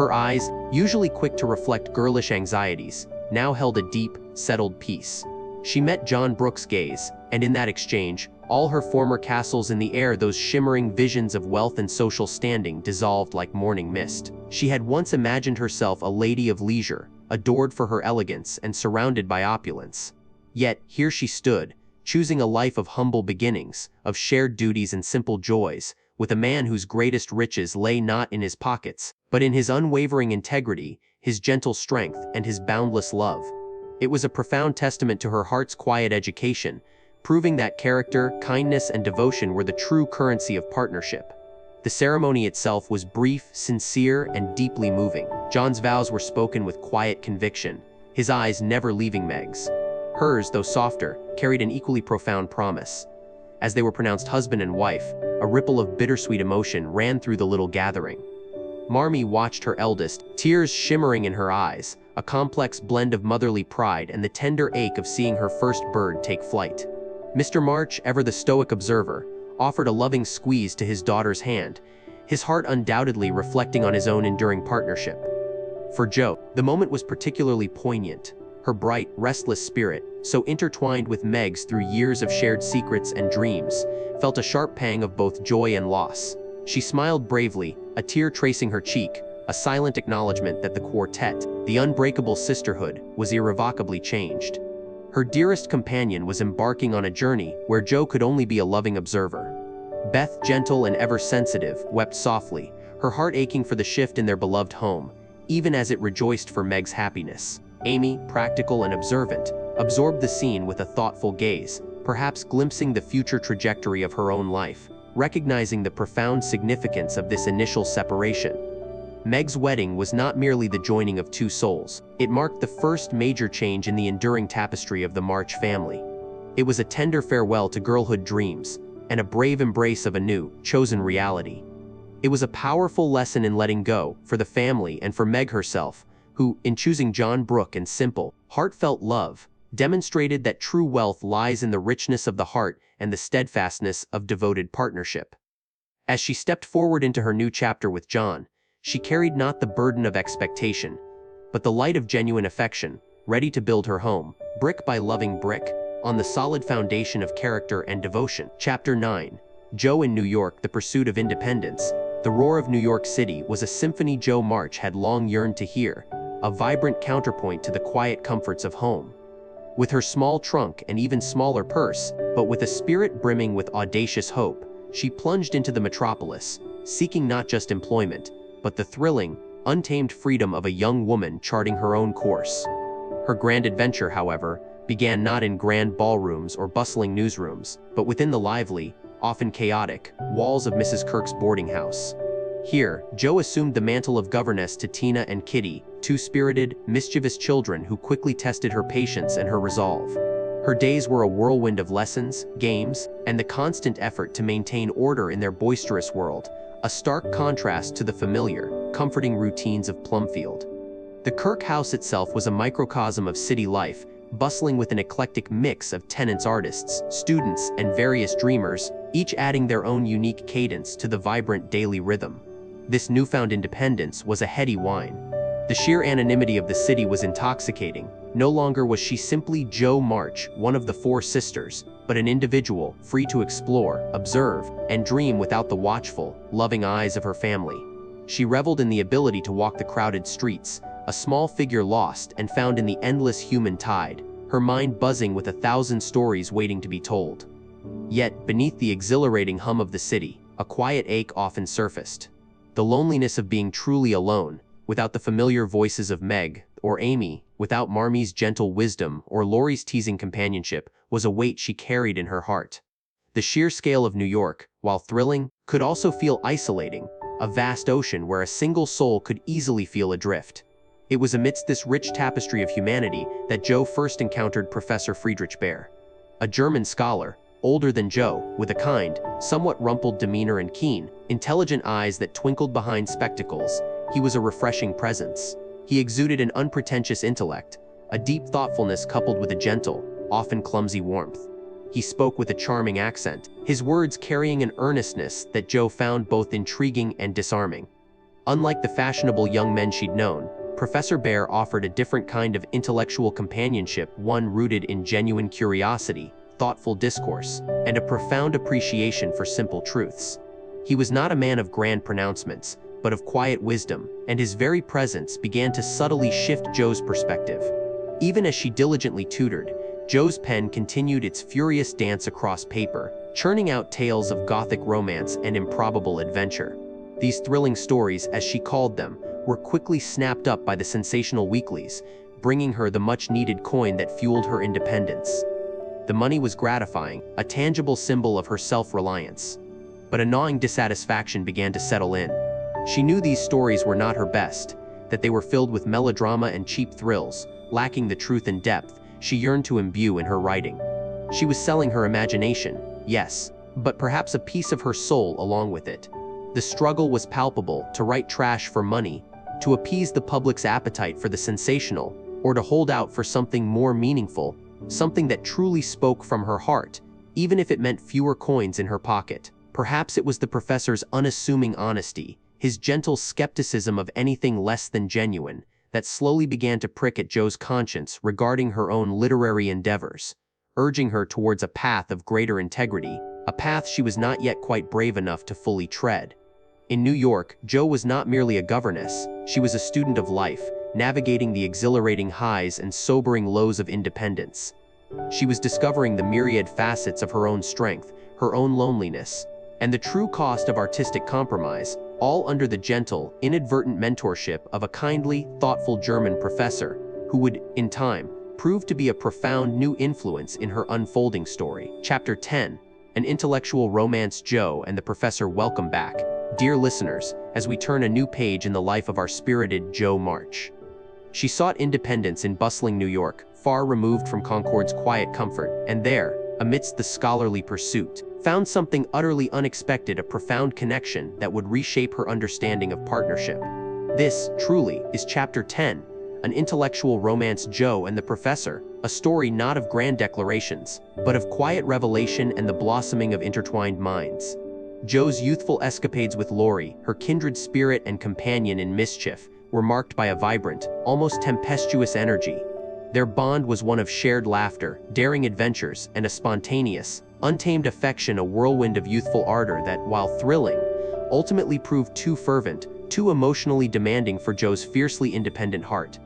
Her eyes, usually quick to reflect girlish anxieties, now held a deep, settled peace. She met John Brooke's gaze, and in that exchange, all her former castles in the air, those shimmering visions of wealth and social standing, dissolved like morning mist. She had once imagined herself a lady of leisure, adored for her elegance and surrounded by opulence. Yet, here she stood, choosing a life of humble beginnings, of shared duties and simple joys, with a man whose greatest riches lay not in his pockets, but in his unwavering integrity, his gentle strength, and his boundless love. It was a profound testament to her heart's quiet education, proving that character, kindness, and devotion were the true currency of partnership. The ceremony itself was brief, sincere, and deeply moving. John's vows were spoken with quiet conviction, his eyes never leaving Meg's. Hers, though softer, carried an equally profound promise. As they were pronounced husband and wife, a ripple of bittersweet emotion ran through the little gathering. Marmee watched her eldest, tears shimmering in her eyes, a complex blend of motherly pride and the tender ache of seeing her first bird take flight. Mr. March, ever the stoic observer, offered a loving squeeze to his daughter's hand, his heart undoubtedly reflecting on his own enduring partnership. For Jo, the moment was particularly poignant. Her bright, restless spirit, so intertwined with Meg's through years of shared secrets and dreams, felt a sharp pang of both joy and loss. She smiled bravely, a tear tracing her cheek, a silent acknowledgement that the quartet, the unbreakable sisterhood, was irrevocably changed. Her dearest companion was embarking on a journey where Jo could only be a loving observer. Beth, gentle and ever sensitive, wept softly, her heart aching for the shift in their beloved home, even as it rejoiced for Meg's happiness. Amy, practical and observant, absorbed the scene with a thoughtful gaze, perhaps glimpsing the future trajectory of her own life, recognizing the profound significance of this initial separation. Meg's wedding was not merely the joining of two souls, it marked the first major change in the enduring tapestry of the March family. It was a tender farewell to girlhood dreams, and a brave embrace of a new, chosen reality. It was a powerful lesson in letting go, for the family and for Meg herself, who, in choosing John Brooke and simple, heartfelt love, demonstrated that true wealth lies in the richness of the heart and the steadfastness of devoted partnership. As she stepped forward into her new chapter with John, she carried not the burden of expectation, but the light of genuine affection, ready to build her home, brick by loving brick, on the solid foundation of character and devotion. Chapter 9. Jo in New York, the pursuit of independence. The roar of New York City was a symphony Jo March had long yearned to hear, a vibrant counterpoint to the quiet comforts of home. With her small trunk and even smaller purse, but with a spirit brimming with audacious hope, she plunged into the metropolis, seeking not just employment, but the thrilling, untamed freedom of a young woman charting her own course. Her grand adventure, however, began not in grand ballrooms or bustling newsrooms, but within the lively, often chaotic, walls of Mrs. Kirk's boarding house. Here, Jo assumed the mantle of governess to Tina and Kitty, two spirited, mischievous children who quickly tested her patience and her resolve. Her days were a whirlwind of lessons, games, and the constant effort to maintain order in their boisterous world, a stark contrast to the familiar, comforting routines of Plumfield. The Kirk house itself was a microcosm of city life, bustling with an eclectic mix of tenants, artists, students, and various dreamers, each adding their own unique cadence to the vibrant daily rhythm. This newfound independence was a heady wine. The sheer anonymity of the city was intoxicating. No longer was she simply Jo March, one of the four sisters, but an individual, free to explore, observe, and dream without the watchful, loving eyes of her family. She reveled in the ability to walk the crowded streets, a small figure lost and found in the endless human tide, her mind buzzing with 1,000 stories waiting to be told. Yet, beneath the exhilarating hum of the city, a quiet ache often surfaced. The loneliness of being truly alone, without the familiar voices of Meg or Amy, without Marmee's gentle wisdom or Laurie's teasing companionship, was a weight she carried in her heart. The sheer scale of New York, while thrilling, could also feel isolating, a vast ocean where a single soul could easily feel adrift. It was amidst this rich tapestry of humanity that Jo first encountered Professor Friedrich Baer. A German scholar, older than Jo, with a kind, somewhat rumpled demeanor and keen, intelligent eyes that twinkled behind spectacles, he was a refreshing presence. He exuded an unpretentious intellect, a deep thoughtfulness coupled with a gentle, often clumsy warmth. He spoke with a charming accent, his words carrying an earnestness that Jo found both intriguing and disarming. Unlike the fashionable young men she'd known, Professor Bear offered a different kind of intellectual companionship, one rooted in genuine curiosity, thoughtful discourse, and a profound appreciation for simple truths. He was not a man of grand pronouncements, but of quiet wisdom, and his very presence began to subtly shift Jo's perspective. Even as she diligently tutored, Jo's pen continued its furious dance across paper, churning out tales of Gothic romance and improbable adventure. These thrilling stories, as she called them, were quickly snapped up by the sensational weeklies, bringing her the much-needed coin that fueled her independence. The money was gratifying, a tangible symbol of her self-reliance. But a gnawing dissatisfaction began to settle in. She knew these stories were not her best, that they were filled with melodrama and cheap thrills, lacking the truth and depth she yearned to imbue in her writing. She was selling her imagination, yes, but perhaps a piece of her soul along with it. The struggle was palpable: to write trash for money, to appease the public's appetite for the sensational, or to hold out for something more meaningful, something that truly spoke from her heart, even if it meant fewer coins in her pocket. Perhaps it was the professor's unassuming honesty, his gentle skepticism of anything less than genuine, that slowly began to prick at Jo's conscience regarding her own literary endeavors, urging her towards a path of greater integrity, a path she was not yet quite brave enough to fully tread. In New York, Jo was not merely a governess, she was a student of life, navigating the exhilarating highs and sobering lows of independence. She was discovering the myriad facets of her own strength, her own loneliness, and the true cost of artistic compromise, all under the gentle, inadvertent mentorship of a kindly, thoughtful German professor who would, in time, prove to be a profound new influence in her unfolding story. Chapter 10. An Intellectual Romance. Jo and the Professor. Welcome back, dear listeners, as we turn a new page in the life of our spirited Jo March. She sought independence in bustling New York, far removed from Concord's quiet comfort, and there, amidst the scholarly pursuit, found something utterly unexpected: a profound connection that would reshape her understanding of partnership. This, truly, is Chapter 10, An Intellectual Romance. Jo and the Professor, a story not of grand declarations, but of quiet revelation and the blossoming of intertwined minds. Jo's youthful escapades with Laurie, her kindred spirit and companion in mischief, were marked by a vibrant, almost tempestuous energy. Their bond was one of shared laughter, daring adventures, and a spontaneous, untamed affection, a whirlwind of youthful ardor that, while thrilling, ultimately proved too fervent, too emotionally demanding for Jo's fiercely independent heart.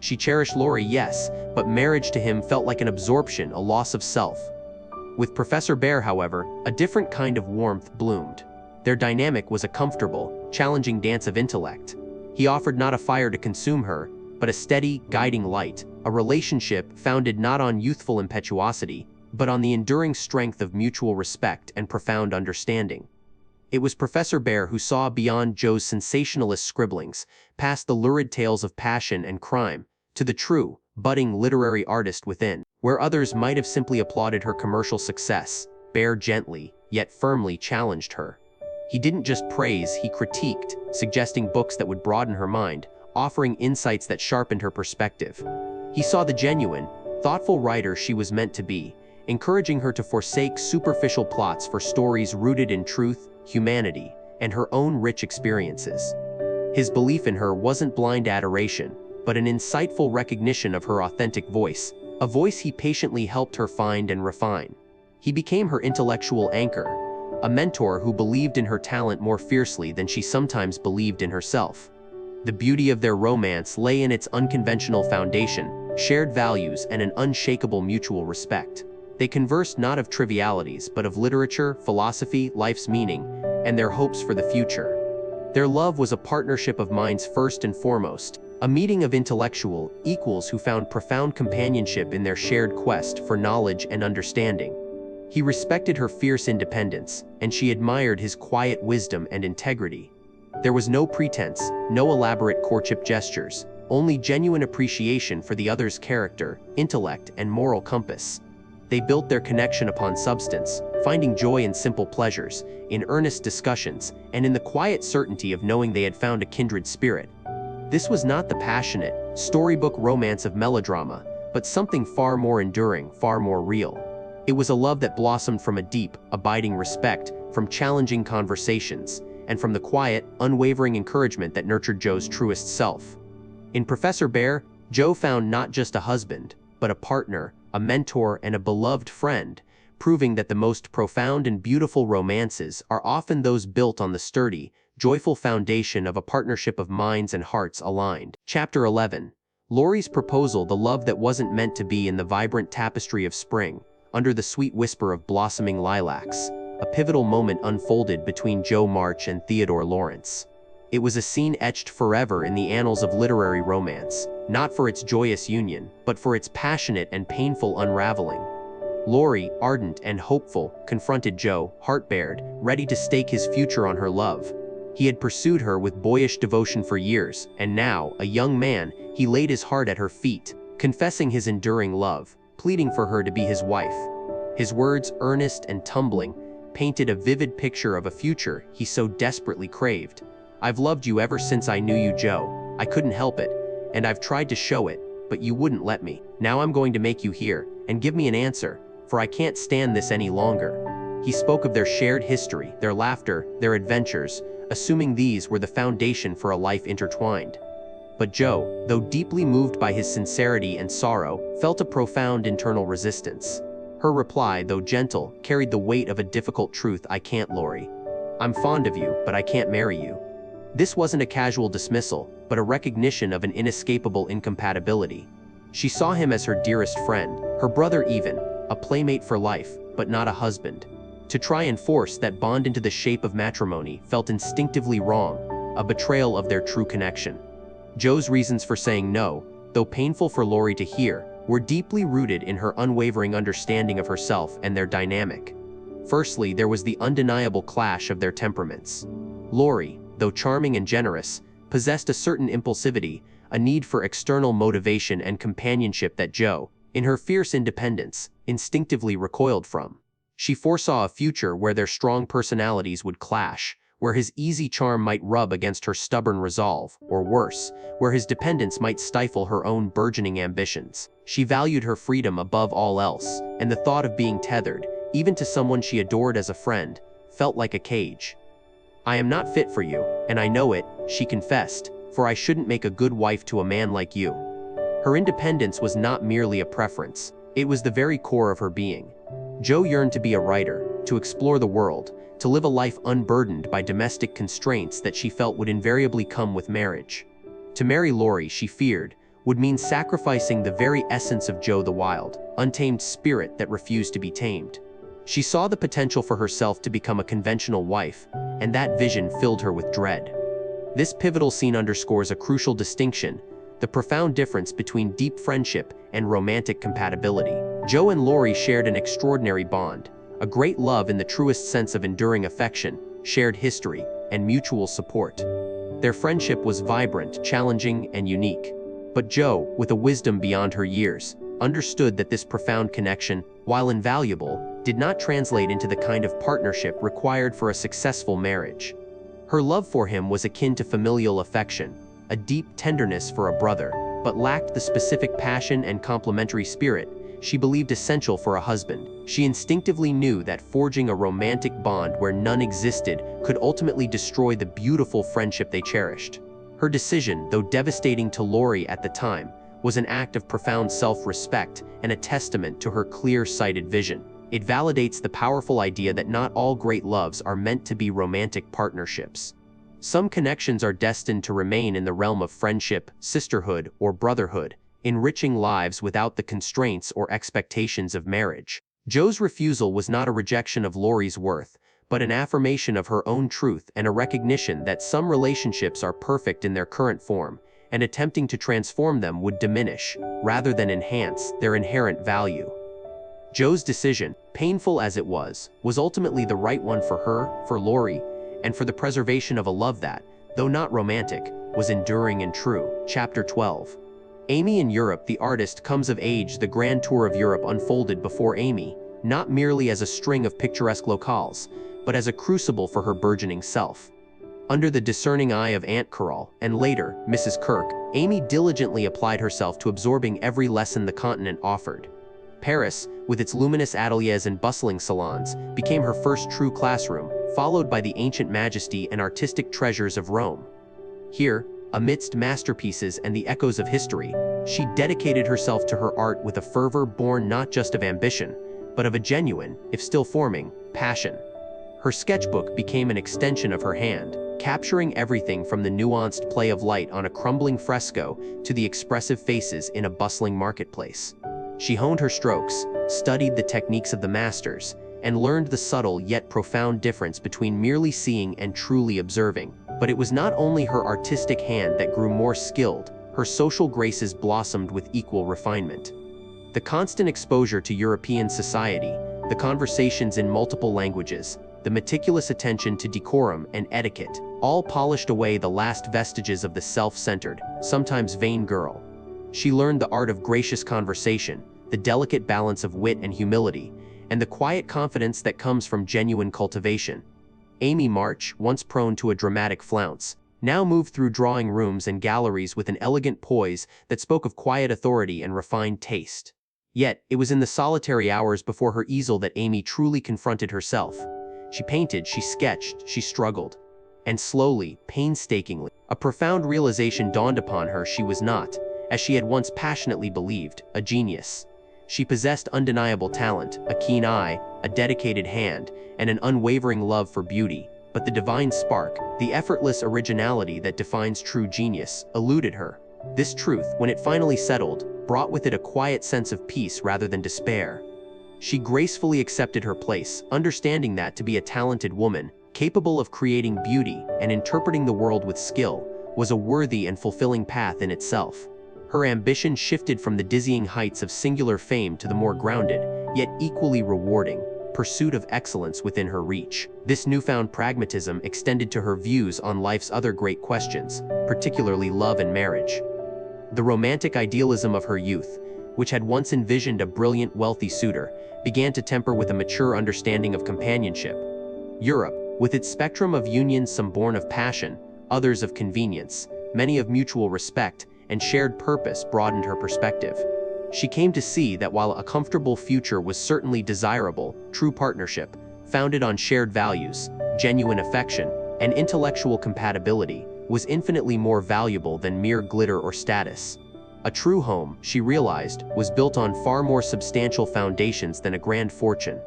She cherished Laurie, yes, but marriage to him felt like an absorption, a loss of self. With Professor Bear, however, a different kind of warmth bloomed. Their dynamic was a comfortable, challenging dance of intellect. He offered not a fire to consume her, but a steady, guiding light, a relationship founded not on youthful impetuosity, but on the enduring strength of mutual respect and profound understanding. It was Professor Bear who saw beyond Jo's sensationalist scribblings, past the lurid tales of passion and crime, to the true, budding literary artist within. Where others might have simply applauded her commercial success, Bear gently, yet firmly challenged her. He didn't just praise, he critiqued, suggesting books that would broaden her mind, offering insights that sharpened her perspective. He saw the genuine, thoughtful writer she was meant to be, encouraging her to forsake superficial plots for stories rooted in truth, humanity, and her own rich experiences. His belief in her wasn't blind adoration, but an insightful recognition of her authentic voice, a voice he patiently helped her find and refine. He became her intellectual anchor, a mentor who believed in her talent more fiercely than she sometimes believed in herself. The beauty of their romance lay in its unconventional foundation, shared values, and an unshakable mutual respect. They conversed not of trivialities, but of literature, philosophy, life's meaning, and their hopes for the future. Their love was a partnership of minds first and foremost, a meeting of intellectual equals who found profound companionship in their shared quest for knowledge and understanding. He respected her fierce independence, and she admired his quiet wisdom and integrity. There was no pretense, no elaborate courtship gestures, only genuine appreciation for the other's character, intellect, and moral compass. They built their connection upon substance, finding joy in simple pleasures, in earnest discussions, and in the quiet certainty of knowing they had found a kindred spirit. This was not the passionate, storybook romance of melodrama, but something far more enduring, far more real. It was a love that blossomed from a deep, abiding respect, from challenging conversations, and from the quiet, unwavering encouragement that nurtured Joe's truest self. In Professor Bear, Joe found not just a husband, but a partner, a mentor, and a beloved friend, proving that the most profound and beautiful romances are often those built on the sturdy, joyful foundation of a partnership of minds and hearts aligned. Chapter 11. Laurie's proposal, the love that wasn't meant to be in the vibrant tapestry of spring, under the sweet whisper of blossoming lilacs, a pivotal moment unfolded between Joe March and Theodore Lawrence. It was a scene etched forever in the annals of literary romance, not for its joyous union, but for its passionate and painful unraveling. Laurie, ardent and hopeful, confronted Joe, heart-bared, ready to stake his future on her love. He had pursued her with boyish devotion for years, and now, a young man, he laid his heart at her feet, confessing his enduring love, pleading for her to be his wife. His words, earnest and tumbling, painted a vivid picture of a future he so desperately craved. "I've loved you ever since I knew you, Joe. I couldn't help it, and I've tried to show it, but you wouldn't let me. Now I'm going to make you hear, and give me an answer, for I can't stand this any longer." He spoke of their shared history, their laughter, their adventures, assuming these were the foundation for a life intertwined. But Joe, though deeply moved by his sincerity and sorrow, felt a profound internal resistance. Her reply, though gentle, carried the weight of a difficult truth. "I can't, Laurie. I'm fond of you, but I can't marry you." This wasn't a casual dismissal, but a recognition of an inescapable incompatibility. She saw him as her dearest friend, her brother even, a playmate for life, but not a husband. To try and force that bond into the shape of matrimony felt instinctively wrong, a betrayal of their true connection. Joe's reasons for saying no, though painful for Laurie to hear, were deeply rooted in her unwavering understanding of herself and their dynamic. Firstly, there was the undeniable clash of their temperaments. Laurie, though charming and generous, possessed a certain impulsivity, a need for external motivation and companionship that Joe, in her fierce independence, instinctively recoiled from. She foresaw a future where their strong personalities would clash, where his easy charm might rub against her stubborn resolve, or worse, where his dependence might stifle her own burgeoning ambitions. She valued her freedom above all else, and the thought of being tethered, even to someone she adored as a friend, felt like a cage. "I am not fit for you, and I know it," she confessed, "for I shouldn't make a good wife to a man like you." Her independence was not merely a preference, it was the very core of her being. Joe yearned to be a writer, to explore the world, to live a life unburdened by domestic constraints that she felt would invariably come with marriage. To marry Laurie, she feared, would mean sacrificing the very essence of Joe the wild, untamed spirit that refused to be tamed. She saw the potential for herself to become a conventional wife, and that vision filled her with dread. This pivotal scene underscores a crucial distinction, the profound difference between deep friendship and romantic compatibility. Joe and Laurie shared an extraordinary bond, a great love in the truest sense of enduring affection, shared history, and mutual support. Their friendship was vibrant, challenging, and unique. But Joe, with a wisdom beyond her years, understood that this profound connection, while invaluable, did not translate into the kind of partnership required for a successful marriage. Her love for him was akin to familial affection, a deep tenderness for a brother, but lacked the specific passion and complementary spirit she believed essential for a husband. She instinctively knew that forging a romantic bond where none existed could ultimately destroy the beautiful friendship they cherished. Her decision, though devastating to Laurie at the time, was an act of profound self-respect and a testament to her clear-sighted vision. It validates the powerful idea that not all great loves are meant to be romantic partnerships. Some connections are destined to remain in the realm of friendship, sisterhood, or brotherhood, enriching lives without the constraints or expectations of marriage. Joe's refusal was not a rejection of Laurie's worth, but an affirmation of her own truth and a recognition that some relationships are perfect in their current form, and attempting to transform them would diminish, rather than enhance, their inherent value. Joe's decision, painful as it was ultimately the right one for her, for Laurie, and for the preservation of a love that, though not romantic, was enduring and true. Chapter 12. Amy in Europe. The artist comes of age. The grand tour of Europe unfolded before Amy, not merely as a string of picturesque locales, but as a crucible for her burgeoning self. Under the discerning eye of Aunt Carol, and later, Mrs. Kirk, Amy diligently applied herself to absorbing every lesson the continent offered. Paris, with its luminous ateliers and bustling salons, became her first true classroom, followed by the ancient majesty and artistic treasures of Rome. Here, amidst masterpieces and the echoes of history, she dedicated herself to her art with a fervor born not just of ambition, but of a genuine, if still forming, passion. Her sketchbook became an extension of her hand, capturing everything from the nuanced play of light on a crumbling fresco to the expressive faces in a bustling marketplace. She honed her strokes, studied the techniques of the masters, and learned the subtle yet profound difference between merely seeing and truly observing. But it was not only her artistic hand that grew more skilled, her social graces blossomed with equal refinement. The constant exposure to European society, the conversations in multiple languages, the meticulous attention to decorum and etiquette, all polished away the last vestiges of the self-centered, sometimes vain girl. She learned the art of gracious conversation, the delicate balance of wit and humility, and the quiet confidence that comes from genuine cultivation. Amy March, once prone to a dramatic flounce, now moved through drawing rooms and galleries with an elegant poise that spoke of quiet authority and refined taste. Yet, it was in the solitary hours before her easel that Amy truly confronted herself. She painted, she sketched, she struggled. And slowly, painstakingly, a profound realization dawned upon her: she was not, as she had once passionately believed, a genius. She possessed undeniable talent, a keen eye, a dedicated hand, and an unwavering love for beauty. But the divine spark, the effortless originality that defines true genius, eluded her. This truth, when it finally settled, brought with it a quiet sense of peace rather than despair. She gracefully accepted her place, understanding that to be a talented woman, capable of creating beauty and interpreting the world with skill, was a worthy and fulfilling path in itself. Her ambition shifted from the dizzying heights of singular fame to the more grounded, yet equally rewarding, pursuit of excellence within her reach. This newfound pragmatism extended to her views on life's other great questions, particularly love and marriage. The romantic idealism of her youth, which had once envisioned a brilliant, wealthy suitor, began to temper with a mature understanding of companionship. Europe, with its spectrum of unions, some born of passion, others of convenience, many of mutual respect and shared purpose, broadened her perspective. She came to see that while a comfortable future was certainly desirable, true partnership, founded on shared values, genuine affection, and intellectual compatibility, was infinitely more valuable than mere glitter or status. A true home, she realized, was built on far more substantial foundations than a grand fortune.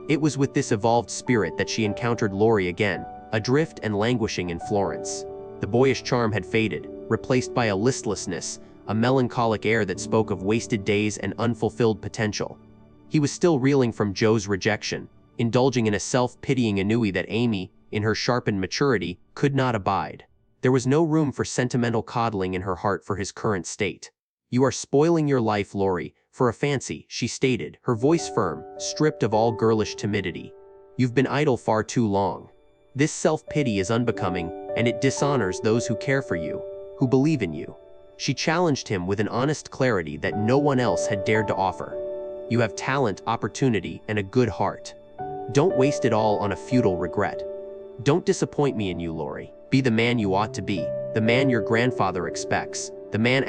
It was with this evolved spirit that she encountered Laurie again, adrift and languishing in Florence. The boyish charm had faded, replaced by a listlessness, a melancholic air that spoke of wasted days and unfulfilled potential. He was still reeling from Joe's rejection, indulging in a self-pitying ennui that Amy, in her sharpened maturity, could not abide. There was no room for sentimental coddling in her heart for his current state. "You are spoiling your life, Laurie, for a fancy," she stated, her voice firm, stripped of all girlish timidity. "You've been idle far too long. This self-pity is unbecoming, and it dishonors those who care for you, who believe in you." She challenged him with an honest clarity that no one else had dared to offer. "You have talent, opportunity, and a good heart. Don't waste it all on a futile regret. Don't disappoint me in you, Laurie. Be the man you ought to be, the man your grandfather expects, the man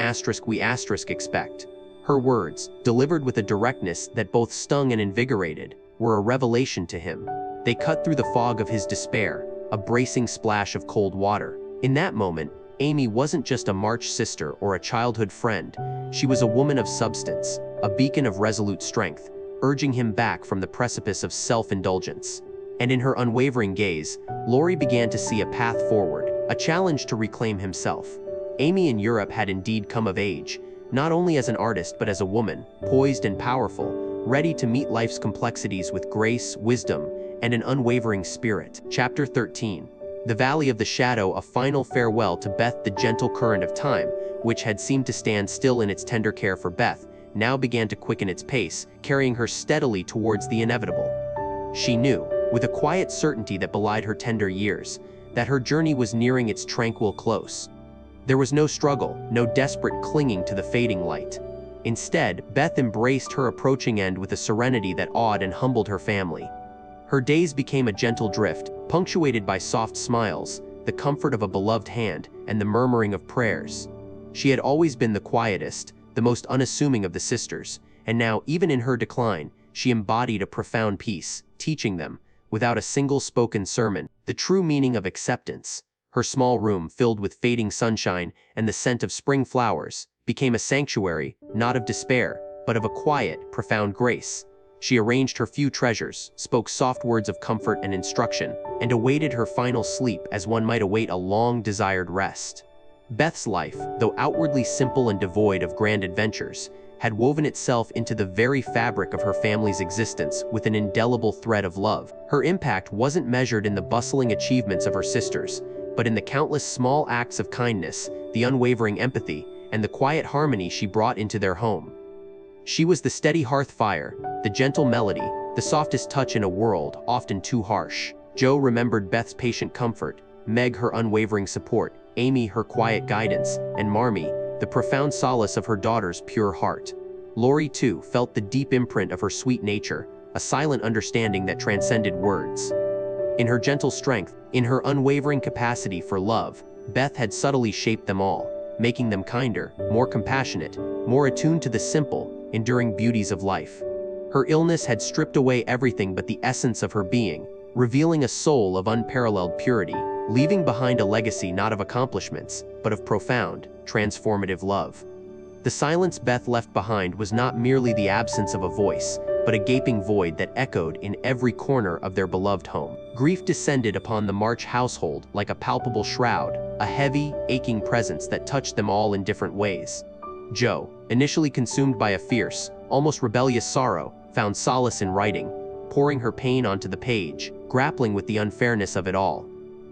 we expect." Her words, delivered with a directness that both stung and invigorated, were a revelation to him. They cut through the fog of his despair, a bracing splash of cold water. In that moment, Amy wasn't just a March sister or a childhood friend. She was a woman of substance, a beacon of resolute strength, urging him back from the precipice of self-indulgence. And in her unwavering gaze, Laurie began to see a path forward, a challenge to reclaim himself. Amy in Europe had indeed come of age, not only as an artist but as a woman, poised and powerful, ready to meet life's complexities with grace, wisdom, and an unwavering spirit. Chapter 13. The Valley of the Shadow, a final farewell to Beth. The gentle current of time, which had seemed to stand still in its tender care for Beth, now began to quicken its pace, carrying her steadily towards the inevitable. She knew, with a quiet certainty that belied her tender years, that her journey was nearing its tranquil close. There was no struggle, no desperate clinging to the fading light. Instead, Beth embraced her approaching end with a serenity that awed and humbled her family. Her days became a gentle drift, punctuated by soft smiles, the comfort of a beloved hand, and the murmuring of prayers. She had always been the quietest, the most unassuming of the sisters, and now, even in her decline, she embodied a profound peace, teaching them, without a single spoken sermon, the true meaning of acceptance. Her small room, filled with fading sunshine and the scent of spring flowers, became a sanctuary, not of despair, but of a quiet, profound grace. She arranged her few treasures, spoke soft words of comfort and instruction, and awaited her final sleep as one might await a long-desired rest. Beth's life, though outwardly simple and devoid of grand adventures, had woven itself into the very fabric of her family's existence with an indelible thread of love. Her impact wasn't measured in the bustling achievements of her sisters, but in the countless small acts of kindness, the unwavering empathy, and the quiet harmony she brought into their home. She was the steady hearth fire, the gentle melody, the softest touch in a world often too harsh. Jo remembered Beth's patient comfort, Meg her unwavering support, Amy her quiet guidance, and Marmee the profound solace of her daughter's pure heart. Laurie, too, felt the deep imprint of her sweet nature, a silent understanding that transcended words. In her gentle strength, in her unwavering capacity for love, Beth had subtly shaped them all, making them kinder, more compassionate, more attuned to the simple, enduring beauties of life. Her illness had stripped away everything but the essence of her being, revealing a soul of unparalleled purity, leaving behind a legacy not of accomplishments, but of profound, transformative love. The silence Beth left behind was not merely the absence of a voice, but a gaping void that echoed in every corner of their beloved home. Grief descended upon the March household like a palpable shroud, a heavy, aching presence that touched them all in different ways. Jo, initially consumed by a fierce, almost rebellious sorrow, found solace in writing, pouring her pain onto the page, grappling with the unfairness of it all.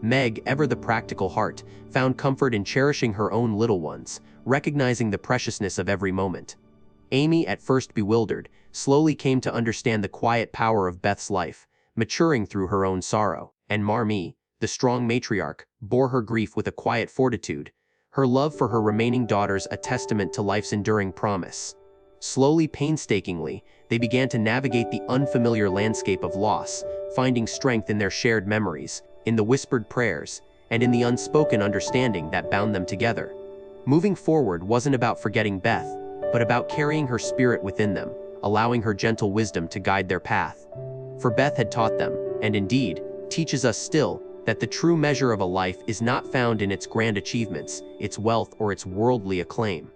Meg, ever the practical heart, found comfort in cherishing her own little ones, recognizing the preciousness of every moment. Amy, at first bewildered, slowly came to understand the quiet power of Beth's life, maturing through her own sorrow. And Marmee, the strong matriarch, bore her grief with a quiet fortitude, her love for her remaining daughters a testament to life's enduring promise. Slowly, painstakingly, they began to navigate the unfamiliar landscape of loss, finding strength in their shared memories, in the whispered prayers, and in the unspoken understanding that bound them together. Moving forward wasn't about forgetting Beth, but about carrying her spirit within them, allowing her gentle wisdom to guide their path. For Beth had taught them, and indeed, teaches us still, that the true measure of a life is not found in its grand achievements, its wealth, or its worldly acclaim.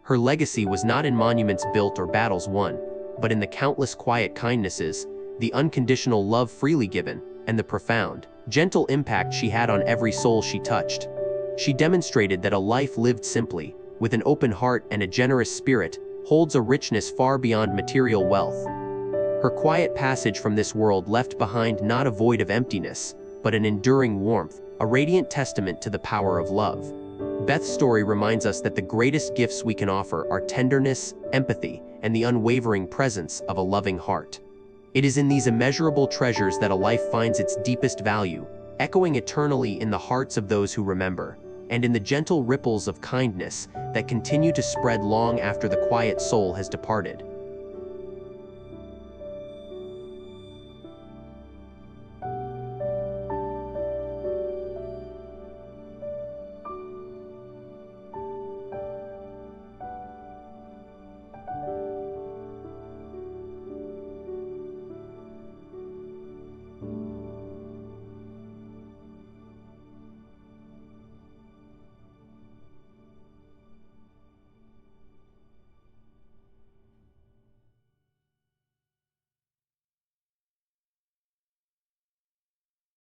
Her legacy was not in monuments built or battles won, but in the countless quiet kindnesses, the unconditional love freely given, and the profound, gentle impact she had on every soul she touched. She demonstrated that a life lived simply, with an open heart and a generous spirit, holds a richness far beyond material wealth. Her quiet passage from this world left behind not a void of emptiness, but an enduring warmth, a radiant testament to the power of love. Beth's story reminds us that the greatest gifts we can offer are tenderness, empathy, and the unwavering presence of a loving heart. It is in these immeasurable treasures that a life finds its deepest value, echoing eternally in the hearts of those who remember, and in the gentle ripples of kindness that continue to spread long after the quiet soul has departed.